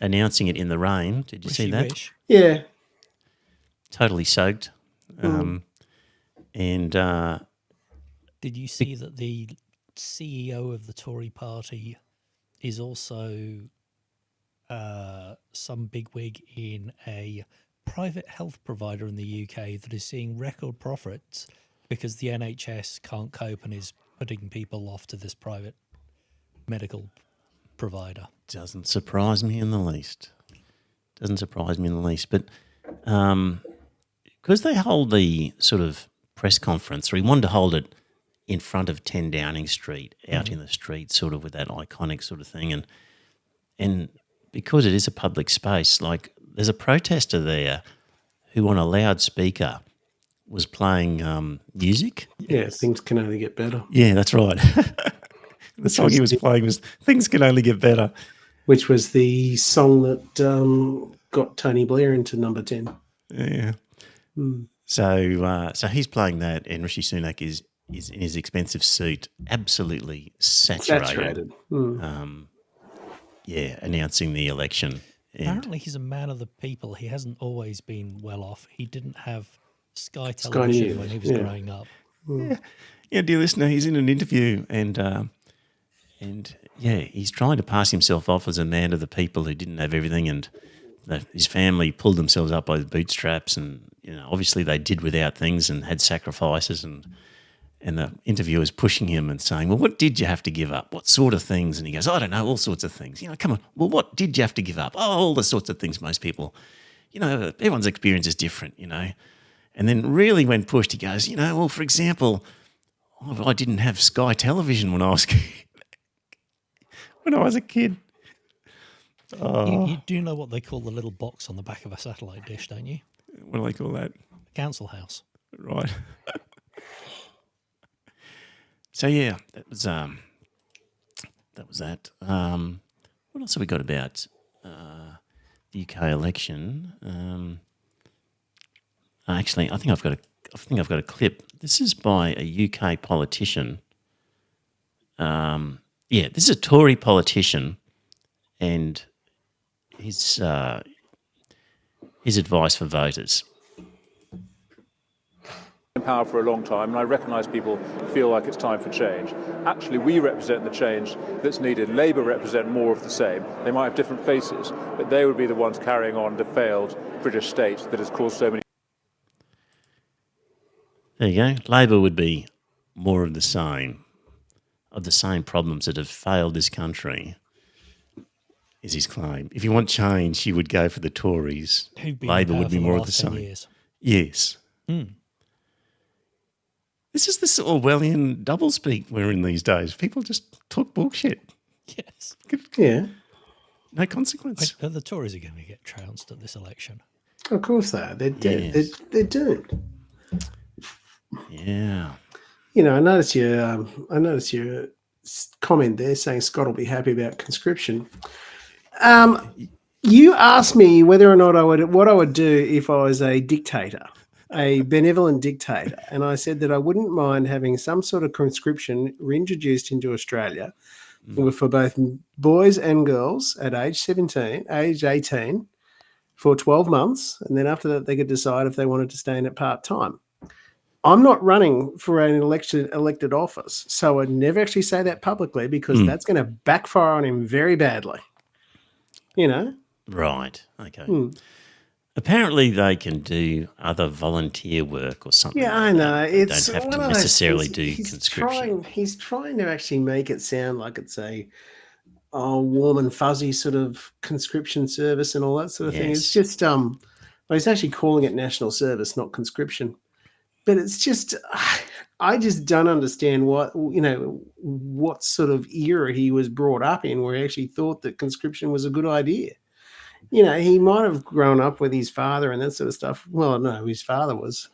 announcing it in the rain. Did you see that? Yeah. Totally soaked. And did you see that the CEO of the Tory party is also some bigwig in a private health provider in the UK that is seeing record profits because the NHS can't cope and is putting people off to this private medical provider? Doesn't surprise me in the least. But because they hold the sort of press conference, or he wanted to hold it in front of 10 Downing Street, out in the street, sort of with that iconic sort of thing. And because it is a public space, like there's a protester there who on a loudspeaker was playing music. Yeah, things can only get better. Yeah, that's right. The song he was playing was Things Can Only Get Better. Which was the song that got Tony Blair into number 10. Yeah. Mm. So he's playing that, and Rishi Sunak is in his expensive suit, absolutely saturated. Announcing the election. Apparently he's a man of the people. He hasn't always been well off. He didn't have Sky Television when he was growing up. Yeah, dear listener, he's in an interview and he's trying to pass himself off as a man of the people who didn't have everything, and his family pulled themselves up by the bootstraps, and obviously they did without things and had sacrifices, and the interviewer's pushing him and saying, well, what did you have to give up? What sort of things? And he goes, I don't know, all sorts of things. Come on, well, what did you have to give up? Oh, all the sorts of things most people, everyone's experience is different, And then really when pushed, he goes, well, for example, I didn't have Sky Television when I was a kid. Oh. You do know what they call the little box on the back of a satellite dish, don't you? What do they call that? Council house. Right. So yeah, that was that. What else have we got about the UK election? Actually, I think I've got a clip. This is by a UK politician. This is a Tory politician, and his advice for voters. In power for a long time, and I recognise people feel like it's time for change. Actually, we represent the change that's needed. Labour represent more of the same. They might have different faces, but they would be the ones carrying on the failed British state that has caused so many. There you go. Labour would be more of the same problems that have failed this country, is his claim. If you want change, you would go for the Tories. Labour would be more of the same. Years. Yes. Mm. This is this Orwellian doublespeak we're in these days. People just talk bullshit. Yes. Yeah. No consequence. The Tories are going to get trounced at this election. Of course they are. They're dead. Yes. They're doomed. Yeah. I noticed your comment there saying Scott will be happy about conscription. You asked me whether or not what I would do if I was a dictator, a benevolent dictator, and I said that I wouldn't mind having some sort of conscription reintroduced into Australia for both boys and girls at age 18, for 12 months, and then after that they could decide if they wanted to stay in it part-time. I'm not running for an elected office, so I'd never actually say that publicly because that's going to backfire on him very badly. You know? Right. Okay. Apparently they can do other volunteer work or something. Yeah, like I know. that. They It's don't have one to of those necessarily things. do conscription. He's trying to actually make it sound like it's a warm and fuzzy sort of conscription service and all that sort of thing. It's Yes. just well, he's actually calling it national service, not conscription. But it's just I just don't understand what sort of era he was brought up in where he actually thought that conscription was a good idea. You know, he might have grown up with his father and that sort of stuff. Well, no, his father was.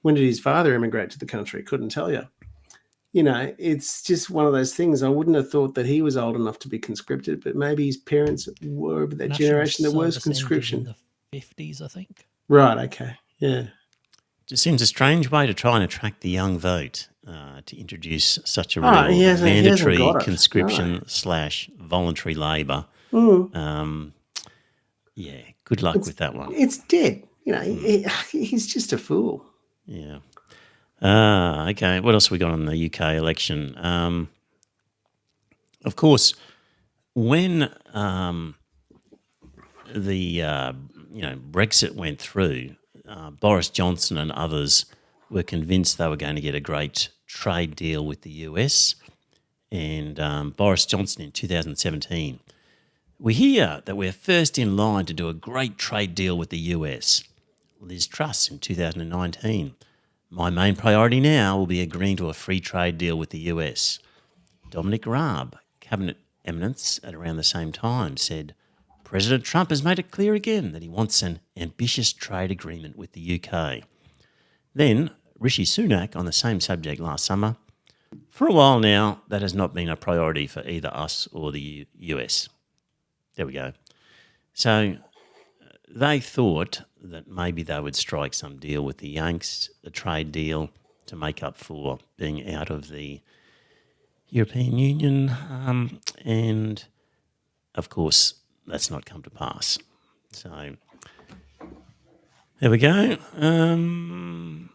When did his father immigrate to the country? Couldn't tell you. You know, it's just one of those things. I wouldn't have thought that he was old enough to be conscripted, but maybe his parents were of that National generation that was service ended conscription. in the 50s, I think. Right, okay. Yeah. Just seems a strange way to try and attract the young vote to introduce such a real He hasn't mandatory got it. conscription / voluntary labour. Yeah, good luck with that one. It's dead. You know, he's just a fool. Yeah. Okay. What else we got on the UK election? Of course, when Brexit went through, Boris Johnson and others were convinced they were going to get a great trade deal with the US. And Boris Johnson in 2017, we hear that we're first in line to do a great trade deal with the US. Liz Truss in 2019, my main priority now will be agreeing to a free trade deal with the US. Dominic Raab, cabinet eminence at around the same time, said President Trump has made it clear again that he wants an ambitious trade agreement with the UK. Then Rishi Sunak on the same subject last summer. For a while now, that has not been a priority for either us or the US. There we go. So they thought that maybe they would strike some deal with the Yanks, a trade deal to make up for being out of the European Union. And, of course, that's not come to pass. So there we go.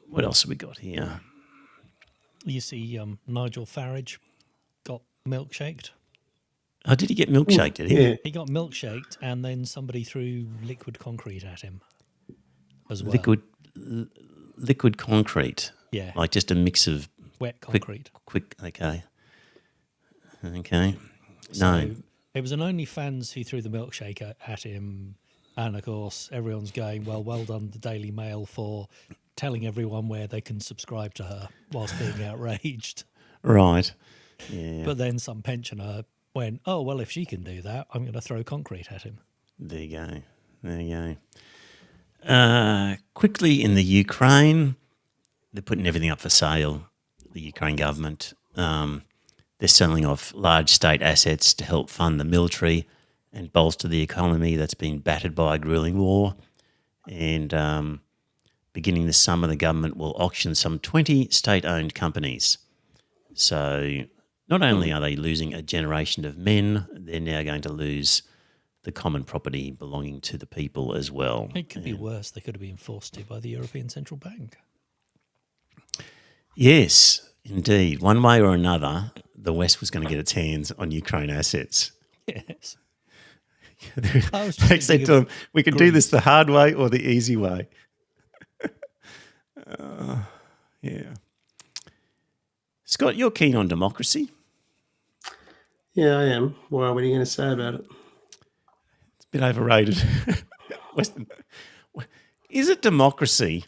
What else have we got here? You see Nigel Farage got milkshaked. Oh, did he get milkshaked, did he? Yeah. He got milkshaked and then somebody threw liquid concrete at him as well. Liquid concrete. Yeah. Like just a mix of Wet concrete. okay. No. So it was an OnlyFans who threw the milkshake at him. And, of course, everyone's going, well done, the Daily Mail, for telling everyone where they can subscribe to her whilst being outraged. Right. Yeah. But then some pensioner went, oh, well, if she can do that, I'm going to throw concrete at him. There you go. Quickly in the Ukraine, they're putting everything up for sale, the Ukraine government. They're selling off large state assets to help fund the military and bolster the economy that's been battered by a grueling war. And beginning this summer, the government will auction some 20 state-owned companies. So not only are they losing a generation of men, they're now going to lose the common property belonging to the people as well. It could be worse. They could have been forced to by the European Central Bank. Yes, indeed. One way or another, the West was going to get its hands on Ukraine assets. Yes. They said to them, we can do this the hard way or the easy way. Yeah. Scott, you're keen on democracy. Yeah, I am. Well, what are you going to say about it? It's a bit overrated. Is it democracy?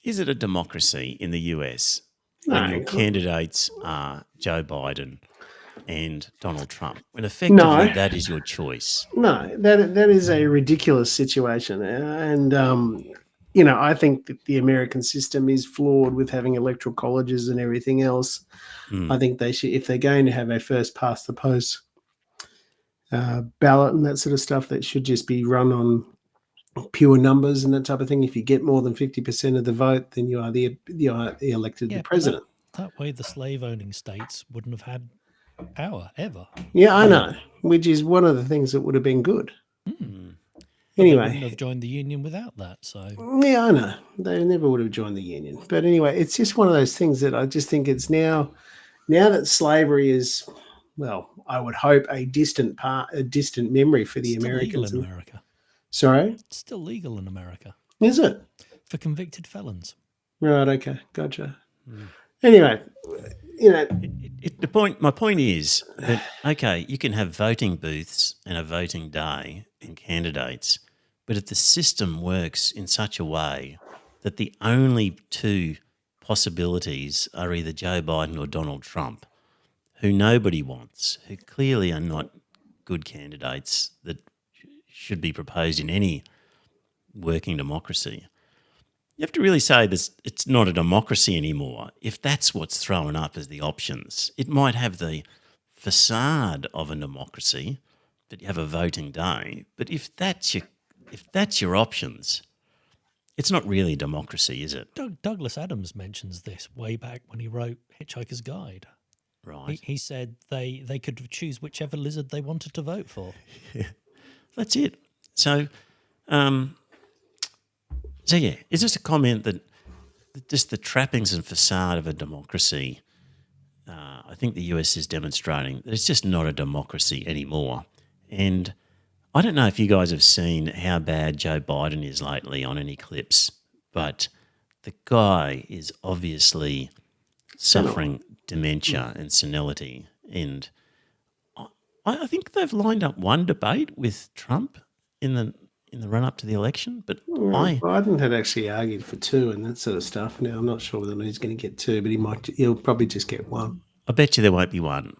Is it a democracy in the US when your candidates are Joe Biden and Donald Trump, when effectively that is your choice? No, that is a ridiculous situation. And, I think that the American system is flawed with having electoral colleges and everything else. I think they should, if they're going to have a first past the post ballot and that sort of stuff, that should just be run on pure numbers and that type of thing. If you get more than 50% of the vote, then you are the elected president. That way the slave-owning states wouldn't have had power ever. Yeah, I know, which is one of the things that would have been good. But they wouldn't Anyway, have joined the union without that. So yeah, I know. They never would have joined the union. But anyway, it's just one of those things that I just think it's now that slavery is, well, I would hope a distant memory for the it's still legal Americans. in America. Sorry? It's still legal in America Is it? for convicted felons. Right, okay. Gotcha. Anyway, you know, My point is that, okay, you can have voting booths and a voting day and candidates, but if the system works in such a way that the only two possibilities are either Joe Biden or Donald Trump, who nobody wants, who clearly are not good candidates that should be proposed in any working democracy, you have to really say this, it's not a democracy anymore. If that's what's thrown up as the options, it might have the facade of a democracy that you have a voting day. But if that's your options, it's not really democracy, is it? Douglas Adams mentions this way back when he wrote Hitchhiker's Guide. Right. He said they could choose whichever lizard they wanted to vote for. That's it. So yeah, is this a comment that just the trappings and facade of a democracy, I think the US is demonstrating that it's just not a democracy anymore. And I don't know if you guys have seen how bad Joe Biden is lately on any clips, but the guy is obviously suffering dementia and senility. And I think they've lined up one debate with Trump in the run-up to the election, but Biden had actually argued for two and that sort of stuff. Now, I'm not sure whether he's going to get two, but he'll probably just get one. I bet you there won't be one.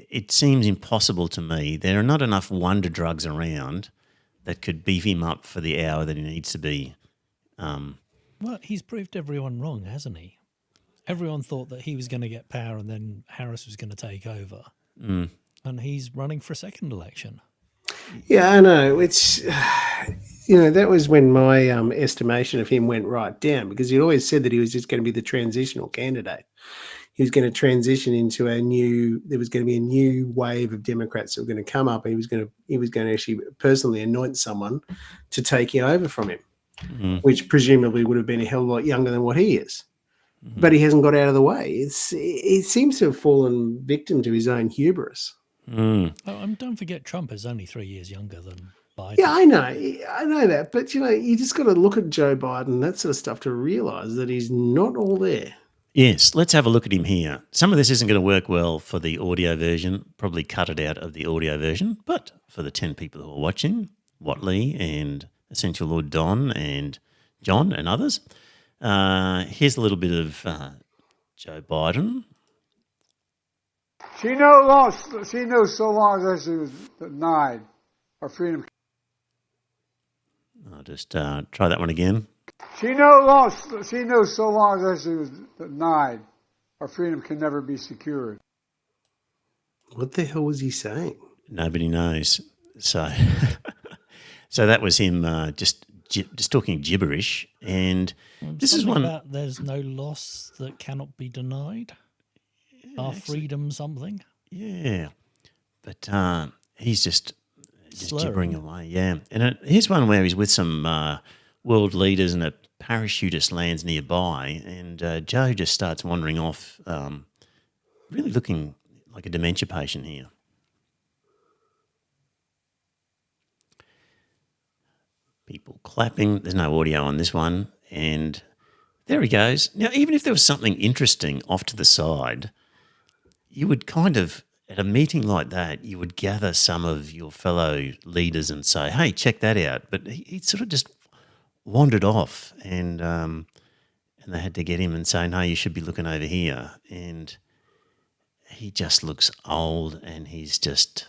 It seems impossible to me. There are not enough wonder drugs around that could beef him up for the hour that he needs to be. Well, he's proved everyone wrong, hasn't he? Everyone thought that he was going to get power and then Harris was going to take over. Mm. And he's running for a second election. Yeah, I know. It's, that was when my estimation of him went right down, because he'd always said that he was just going to be the transitional candidate. He was going to transition into there was going to be a new wave of Democrats that were going to come up, and he was going to actually personally anoint someone to take over from him, which presumably would have been a hell of a lot younger than what he is. But he hasn't got out of the way. It seems to have fallen victim to his own hubris. Oh, and don't forget, Trump is only 3 years younger than Biden. Yeah, I know that, but you just got to look at Joe Biden, that sort of stuff, to realise that he's not all there. Yes, let's have a look at him here. Some of this isn't going to work well for the audio version, probably cut it out of the audio version, but for the 10 people who are watching, Watley and Essential Lord Don and John and others, here's a little bit of Joe Biden. She knows so long as she was denied our freedom. I'll just try that one again. She knows so long as she was denied our freedom can never be secured. What the hell was he saying? Nobody knows. So, so that was him just talking gibberish. And this is one about there's no loss that cannot be denied. Our freedom, something. Yeah, but he's just gibbering away. Yeah, and here's one where he's with some world leaders and a parachutist lands nearby, and Joe just starts wandering off, really looking like a dementia patient here. People clapping. There's no audio on this one, and there he goes. Now, even if there was something interesting off to the side, you would kind of, at a meeting like that, you would gather some of your fellow leaders and say, hey, check that out. But he sort of just wandered off, and they had to get him and say, no, you should be looking over here. And he just looks old, and he's just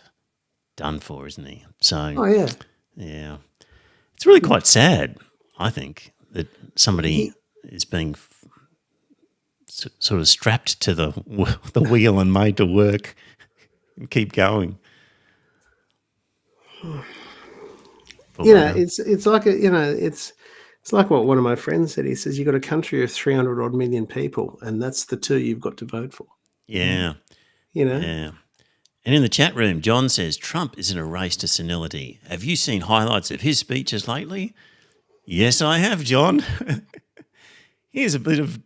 done for, isn't he? So, oh, yeah. Yeah. It's really quite sad, I think, that somebody is being sort of strapped to the wheel and made to work and keep going. It's like it's like what one of my friends said. He says you've got a country of 300 odd million people, and that's the two you've got to vote for. Yeah, Yeah. And in the chat room, John says, Trump is in a race to senility. Have you seen highlights of his speeches lately? Yes, I have, John. Here's a bit of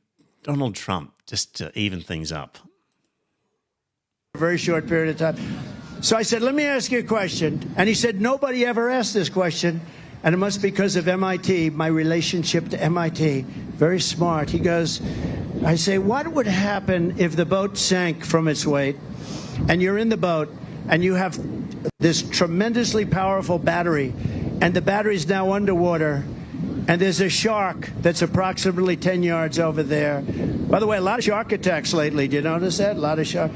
Donald Trump just to even things up. A very short period of time. So I said, let me ask you a question. And he said, nobody ever asked this question. And it must be because of MIT, my relationship to MIT. Very smart. He goes, I say, what would happen if the boat sank from its weight and you're in the boat and you have this tremendously powerful battery and the battery's now underwater and there's a shark that's approximately 10 yards over there. By the way, a lot of shark attacks lately. Do you notice that? A lot of shark.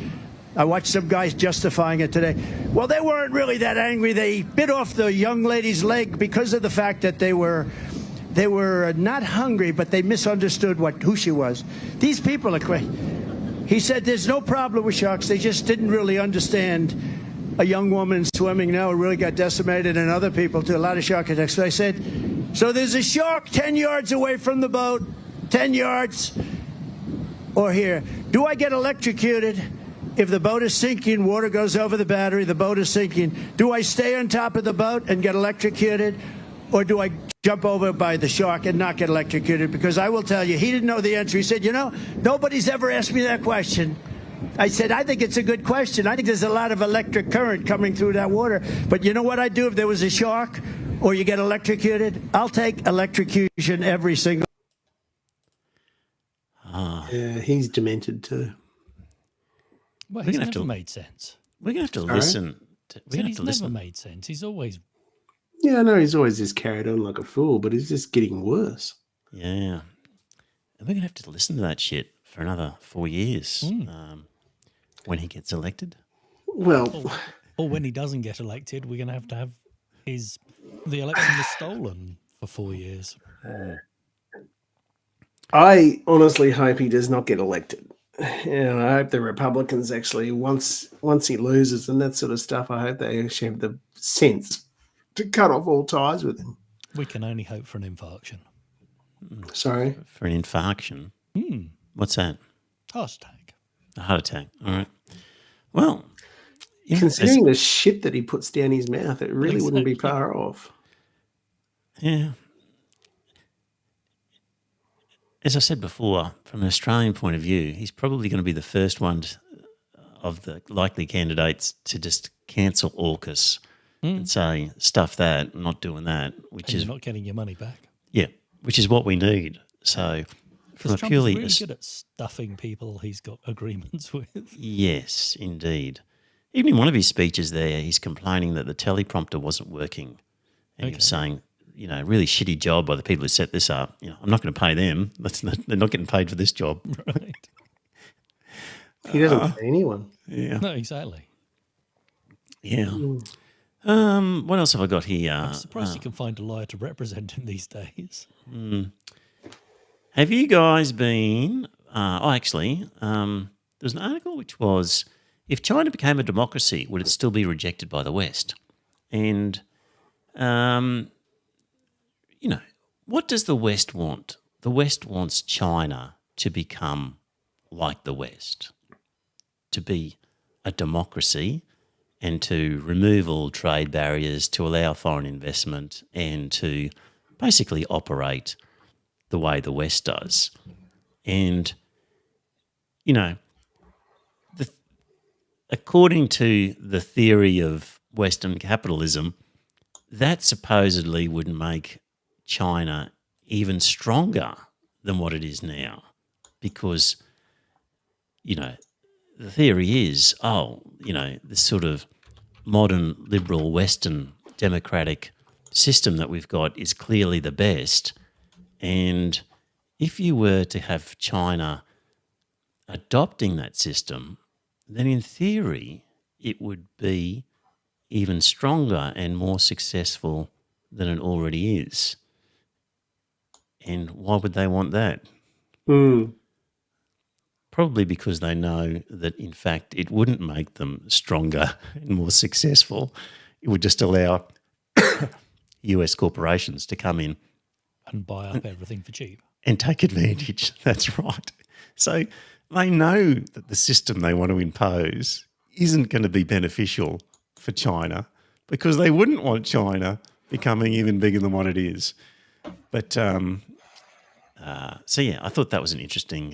I watched some guys justifying it today. Well, they weren't really that angry. They bit off the young lady's leg because of the fact that they were not hungry, but they misunderstood who she was. These people are crazy. He said there's no problem with sharks. They just didn't really understand a young woman swimming now really got decimated, and other people too. A lot of shark attacks. So I said, so there's a shark 10 yards away from the boat, 10 yards, or here. Do I get electrocuted? If the boat is sinking, water goes over the battery, the boat is sinking. Do I stay on top of the boat and get electrocuted? Or do I jump over by the shark and not get electrocuted? Because I will tell you, he didn't know the answer. He said, nobody's ever asked me that question. I said, I think it's a good question. I think there's a lot of electric current coming through that water. But you know what I'd do if there was a shark or you get electrocuted? I'll take electrocution every single. Yeah, he's demented too. Well, he's never made sense. We're going to have to listen. He's never made sense. He's always... Yeah, I know he's always just carried on like a fool, but he's just getting worse. Yeah. And we're going to have to listen to that shit for another 4 years when he gets elected. Well... Or when he doesn't get elected, we're going to have the election was stolen for 4 years. I honestly hope he does not get elected. And I hope the Republicans actually, once he loses and that sort of stuff, I hope they actually have the sense to cut off all ties with him. We can only hope for an infarction. Sorry? For an infarction? What's that? Heart attack. A heart attack. All right. Well, considering the shit that he puts down his mouth, it really wouldn't be far off. Yeah. As I said before, from an Australian point of view, he's probably going to be the first one of the likely candidates to just cancel AUKUS and say, stuff that, not doing that, which is you're not getting your money back. Yeah, which is what we need. So, from a Trump purely is really good at stuffing people he's got agreements with. Yes, indeed. Even in one of his speeches there, he's complaining that the teleprompter wasn't working, and he was saying, really shitty job by the people who set this up. I'm not going to pay them. They're not getting paid for this job. Right. He doesn't pay anyone. Yeah. No, exactly. Yeah. What else have I got here? I'm surprised you can find a lawyer to represent him these days. Have you guys been... actually, there's an article which was, if China became a democracy, would it still be rejected by the West? And... what does the West want? The West wants China to become like the West, to be a democracy and to remove all trade barriers, to allow foreign investment and to basically operate the way the West does. And, according to the theory of Western capitalism, that supposedly would make China even stronger than what it is now, because, the theory is, this sort of modern liberal Western democratic system that we've got is clearly the best. And if you were to have China adopting that system, then in theory it would be even stronger and more successful than it already is. And why would they want that? Probably because they know that, in fact, it wouldn't make them stronger and more successful. It would just allow US corporations to come in and buy up everything for cheap. And take advantage. That's right. So they know that the system they want to impose isn't going to be beneficial for China because they wouldn't want China becoming even bigger than what it is. But so yeah, I thought that was an interesting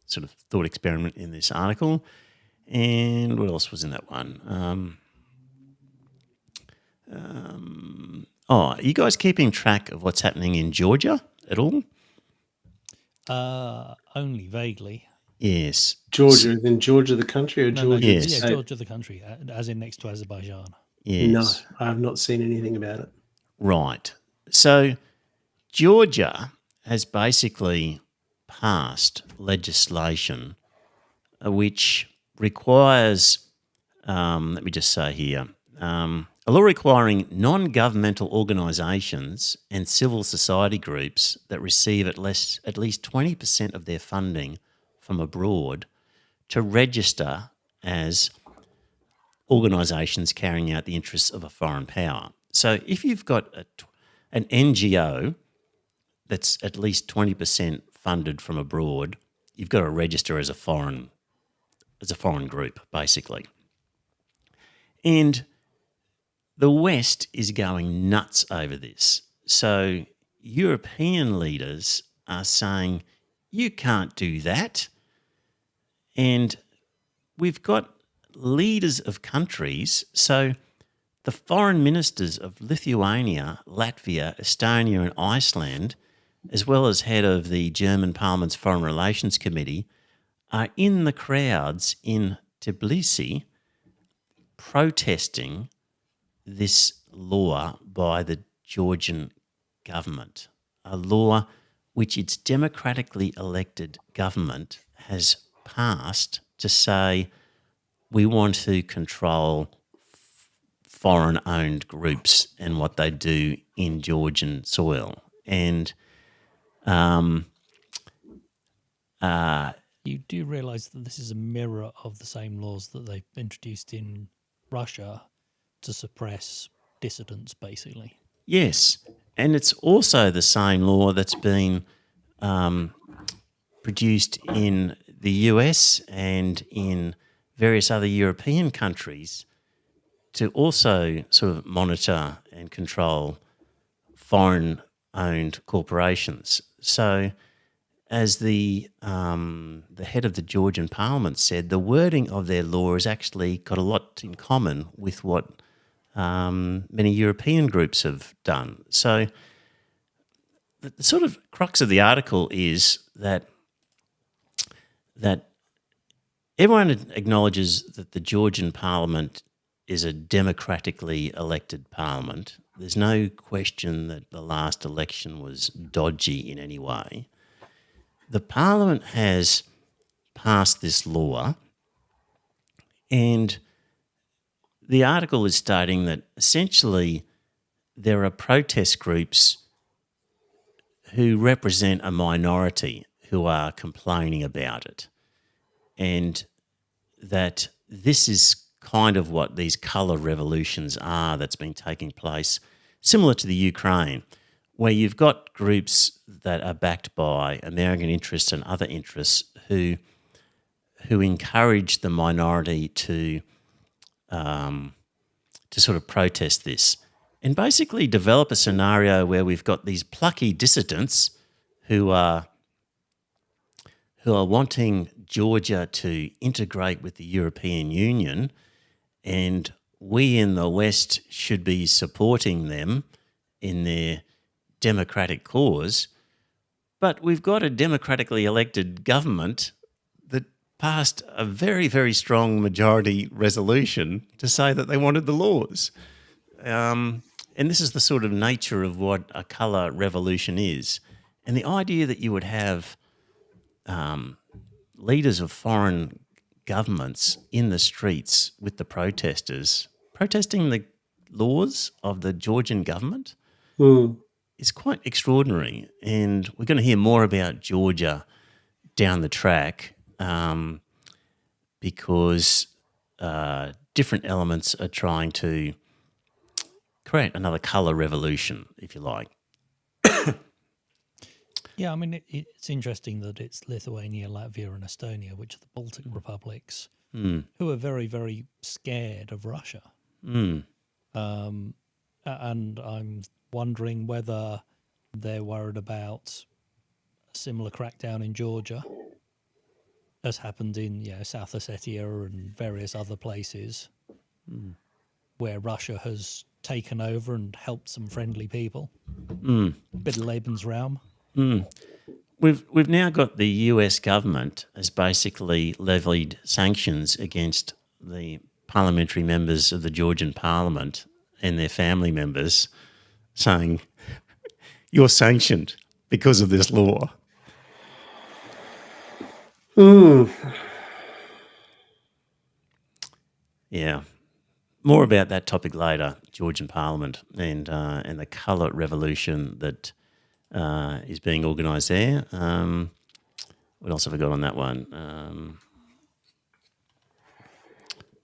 sort of thought experiment in this article. And what else was in that one? Are you guys keeping track of what's happening in Georgia at all? Only vaguely. Yes. Georgia, is in Georgia the country or Georgia? Yes. the Yeah, state? Georgia the country, as in next to Azerbaijan. Yes. No, I have not seen anything about it. Right. So Georgia has basically passed legislation which requires, let me just say here, a law requiring non-governmental organisations and civil society groups that receive at least 20% of their funding from abroad to register as organisations carrying out the interests of a foreign power. So if you've got an NGO that's at least 20% funded from abroad, you've got to register as a foreign group, basically. And the West is going nuts over this. So European leaders are saying, you can't do that. And we've got leaders of countries. So the foreign ministers of Lithuania, Latvia, Estonia and Iceland, as well as head of the German Parliament's Foreign Relations Committee, are in the crowds in Tbilisi protesting this law by the Georgian government, a law which its democratically elected government has passed to say we want to control foreign-owned groups and what they do in Georgian soil. And You do realise that this is a mirror of the same laws that they've introduced in Russia to suppress dissidents, basically. yes, and it's also the same law that's been produced in the US and in various other European countries to also sort of monitor and control foreign-owned corporations. So as the head of the Georgian parliament said, the wording of their law has actually got a lot in common with what many European groups have done. So the sort of crux of the article is that everyone acknowledges that the Georgian parliament is a democratically elected parliament. There's no question that the last election was dodgy in any way. The parliament has passed this law, and the article is stating that essentially there are protest groups who represent a minority who are complaining about it, and that this is kind of what these colour revolutions are that's been taking place, similar to the Ukraine, where you've got groups that are backed by American interests and other interests who encourage the minority to sort of protest this, and basically develop a scenario where we've got these plucky dissidents who are wanting Georgia to integrate with the European Union, and we in the West should be supporting them in their democratic cause. But we've got a democratically elected government that passed a very, very strong majority resolution to say that they wanted the laws. And this is the sort of nature of what a colour revolution is. And the idea that you would have leaders of foreign governments in the streets with the protesters protesting the laws of the Georgian government is quite extraordinary. And we're going to hear more about Georgia down the track because different elements are trying to create another colour revolution, if you like. Yeah, I mean, it's interesting that it's Lithuania, Latvia and Estonia, which are the Baltic republics, who are very, very scared of Russia. And I'm wondering whether they're worried about a similar crackdown in Georgia, as happened in South Ossetia and various other places, where Russia has taken over and helped some friendly people. Bit of Lebensraum. We've now got the US government has basically levied sanctions against the parliamentary members of the Georgian parliament and their family members, saying, you're sanctioned because of this law. Yeah. More about that topic later, Georgian Parliament and the colour revolution that is being organised there. What else have I got on that one?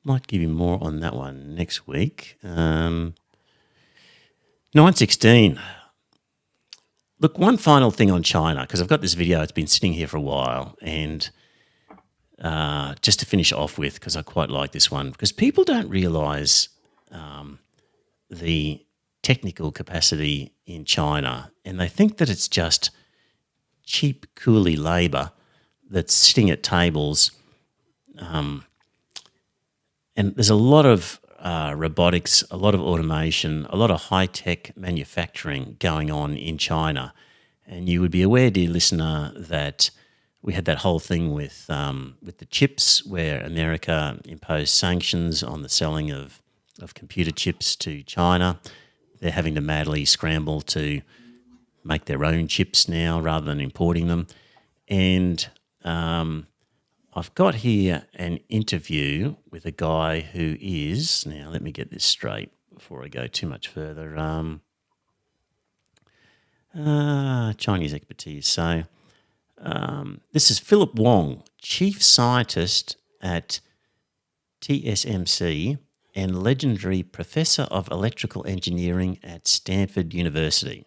Might give you more on that one next week. 9:16. Look, one final thing on China, because I've got this video, it's been sitting here for a while, and just to finish off with, because I quite like this one, because people don't realise the technical capacity in China, and they think that it's just cheap coolie labour that's sitting at tables, and there's a lot of robotics, a lot of automation, a lot of high-tech manufacturing going on in China. And you would be aware, dear listener, that we had that whole thing with the chips, where America imposed sanctions on the selling of computer chips to China. They're having to madly scramble to make their own chips now rather than importing them. And I've got here an interview with a guy who is, now let me get this straight before I go too much further, Chinese expertise. So this is Philip Wong, Chief Scientist at TSMC and legendary Professor of Electrical Engineering at Stanford University.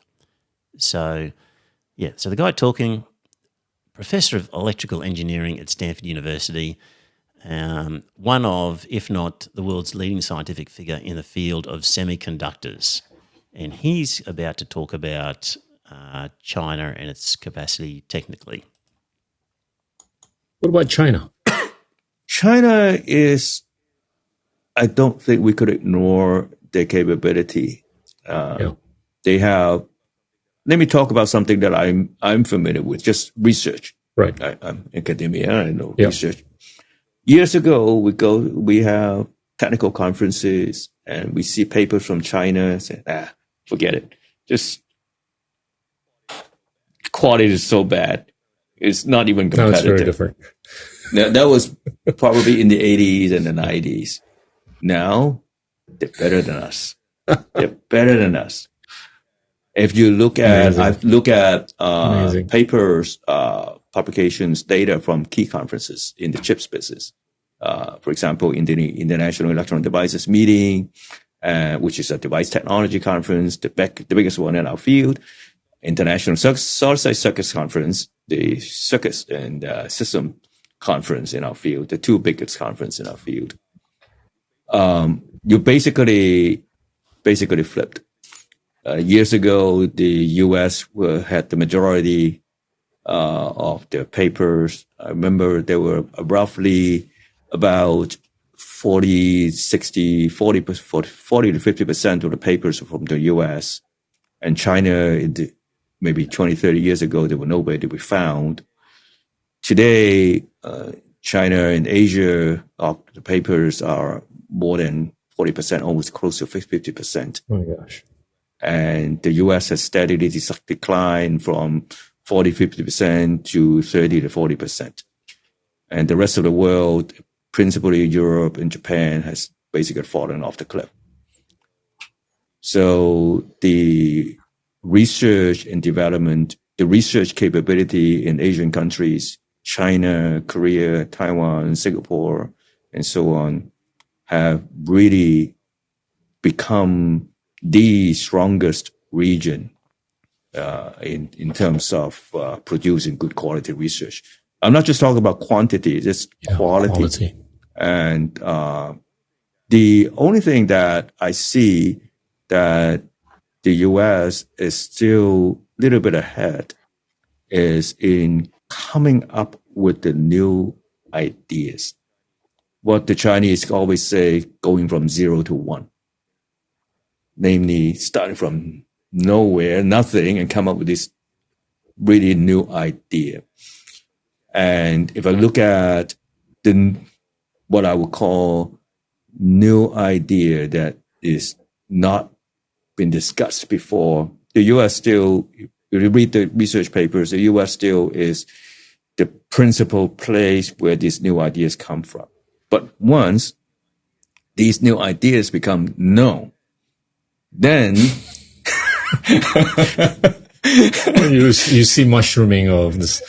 So, yeah, so the guy talking, Professor of Electrical Engineering at Stanford University, one of, if not the world's leading scientific figure in the field of semiconductors. And he's about to talk about China and its capacity technically. What about China? China is, I don't think we could ignore their capability. They have, let me talk about something that I'm familiar with, just research. Right. I'm academia, I know research. Years ago, we have technical conferences and we see papers from China, say, forget it. Just quality is so bad. It's not even competitive. No, it's very different. That was probably in the 80s and the 90s. Now, they're better than us. They're better than us. If you look at, papers, publications, data from key conferences in the chips business. For example, in the International Electronic Devices Meeting, which is a device technology conference, the biggest one in our field. International Solid-State Circuits Conference, the Circuits and System Conference in our field, the two biggest conferences in our field. You basically flipped. Years ago, the U.S. had the majority of the papers. I remember there were roughly about 40 to 50% of the papers from the U.S. And China, maybe 20, 30 years ago, there were nowhere to be found. Today, China and Asia, the papers are more than 40%, almost close to 50%. Oh my gosh. And the U.S. has steadily declined from 40, 50% to 30 to 40%. And the rest of the world, principally Europe and Japan, has basically fallen off the cliff. So the research and development, the research capability in Asian countries, China, Korea, Taiwan, Singapore, and so on, have really become the strongest region in terms of producing good quality research. I'm not just talking about quantity, just quality. And the only thing that I see that the U.S. is still a little bit ahead is in coming up with the new ideas. What the Chinese always say, going from 0 to 1. Namely, starting from nowhere, nothing, and come up with this really new idea. And if I look at what I would call new idea that is not been discussed before, the U.S. still, if you read the research papers, the U.S. still is the principal place where these new ideas come from. But once these new ideas become known, then you see mushrooming of this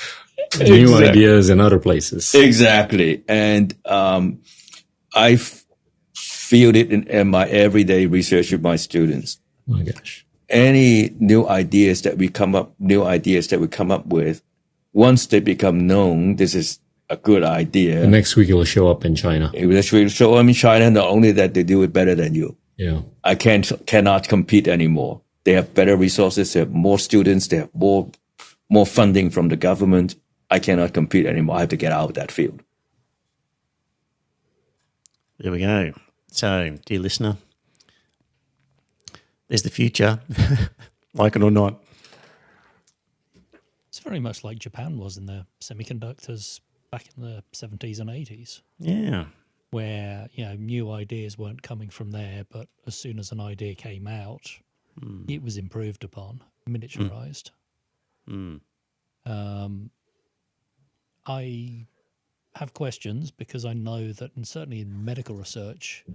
new ideas in other places. Exactly. And I feel it in my everyday research with my students. Oh my gosh. Any new ideas that we come up with, once they become known, this is a good idea. The next week it will show up in China. It will show up in China, not only that they do it better than you. Yeah. I cannot compete anymore. They have better resources, they have more students, they have more funding from the government. I cannot compete anymore. I have to get out of that field. There we go. So, dear listener, there's the future, like it or not. It's very much like Japan was in the semiconductors back in the 70s and 80s. Yeah. Where, new ideas weren't coming from there, but as soon as an idea came out, it was improved upon, miniaturized. I have questions because I know that, and certainly in medical research,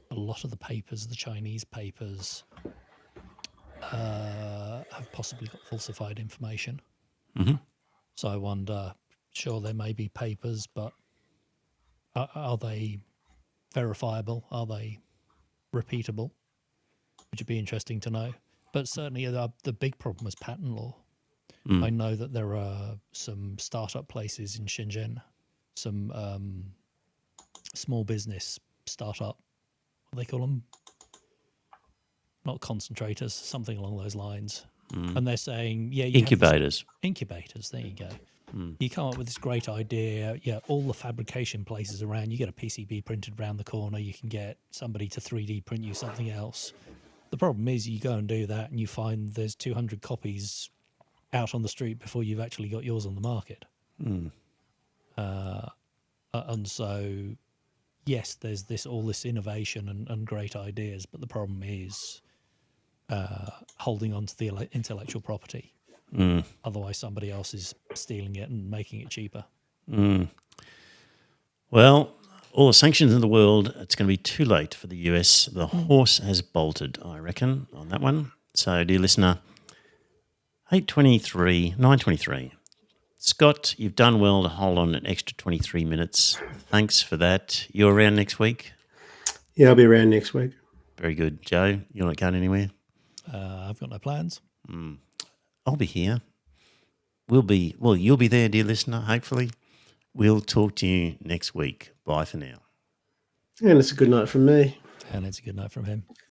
a lot of the papers, the Chinese papers, have possibly got falsified information. So I wonder, sure, there may be papers, but are they verifiable? Are they repeatable? Which would be interesting to know. But certainly the big problem was patent law. I know that there are some startup places in Shenzhen, some small business startup, what do they call them? Not concentrators, something along those lines. And they're saying, incubators. Incubators, there you go. You come up with this great idea, all the fabrication places around, you get a PCB printed around the corner, you can get somebody to 3D print you something else. The problem is you go and do that and you find there's 200 copies out on the street before you've actually got yours on the market. And so, yes, there's all this innovation and great ideas, but the problem is holding on to the intellectual property. Otherwise, somebody else is stealing it and making it cheaper. Well, all the sanctions in the world, it's going to be too late for the US. The horse has bolted, I reckon, on that one. So, dear listener, 9:23. Scott, you've done well to hold on an extra 23 minutes. Thanks for that. You're around next week? Yeah, I'll be around next week. Very good. Joe, you're not going anywhere? I've got no plans. I'll be here. You'll be there, dear listener, hopefully. We'll talk to you next week. Bye for now. And it's a good night from me. And it's a good night from him.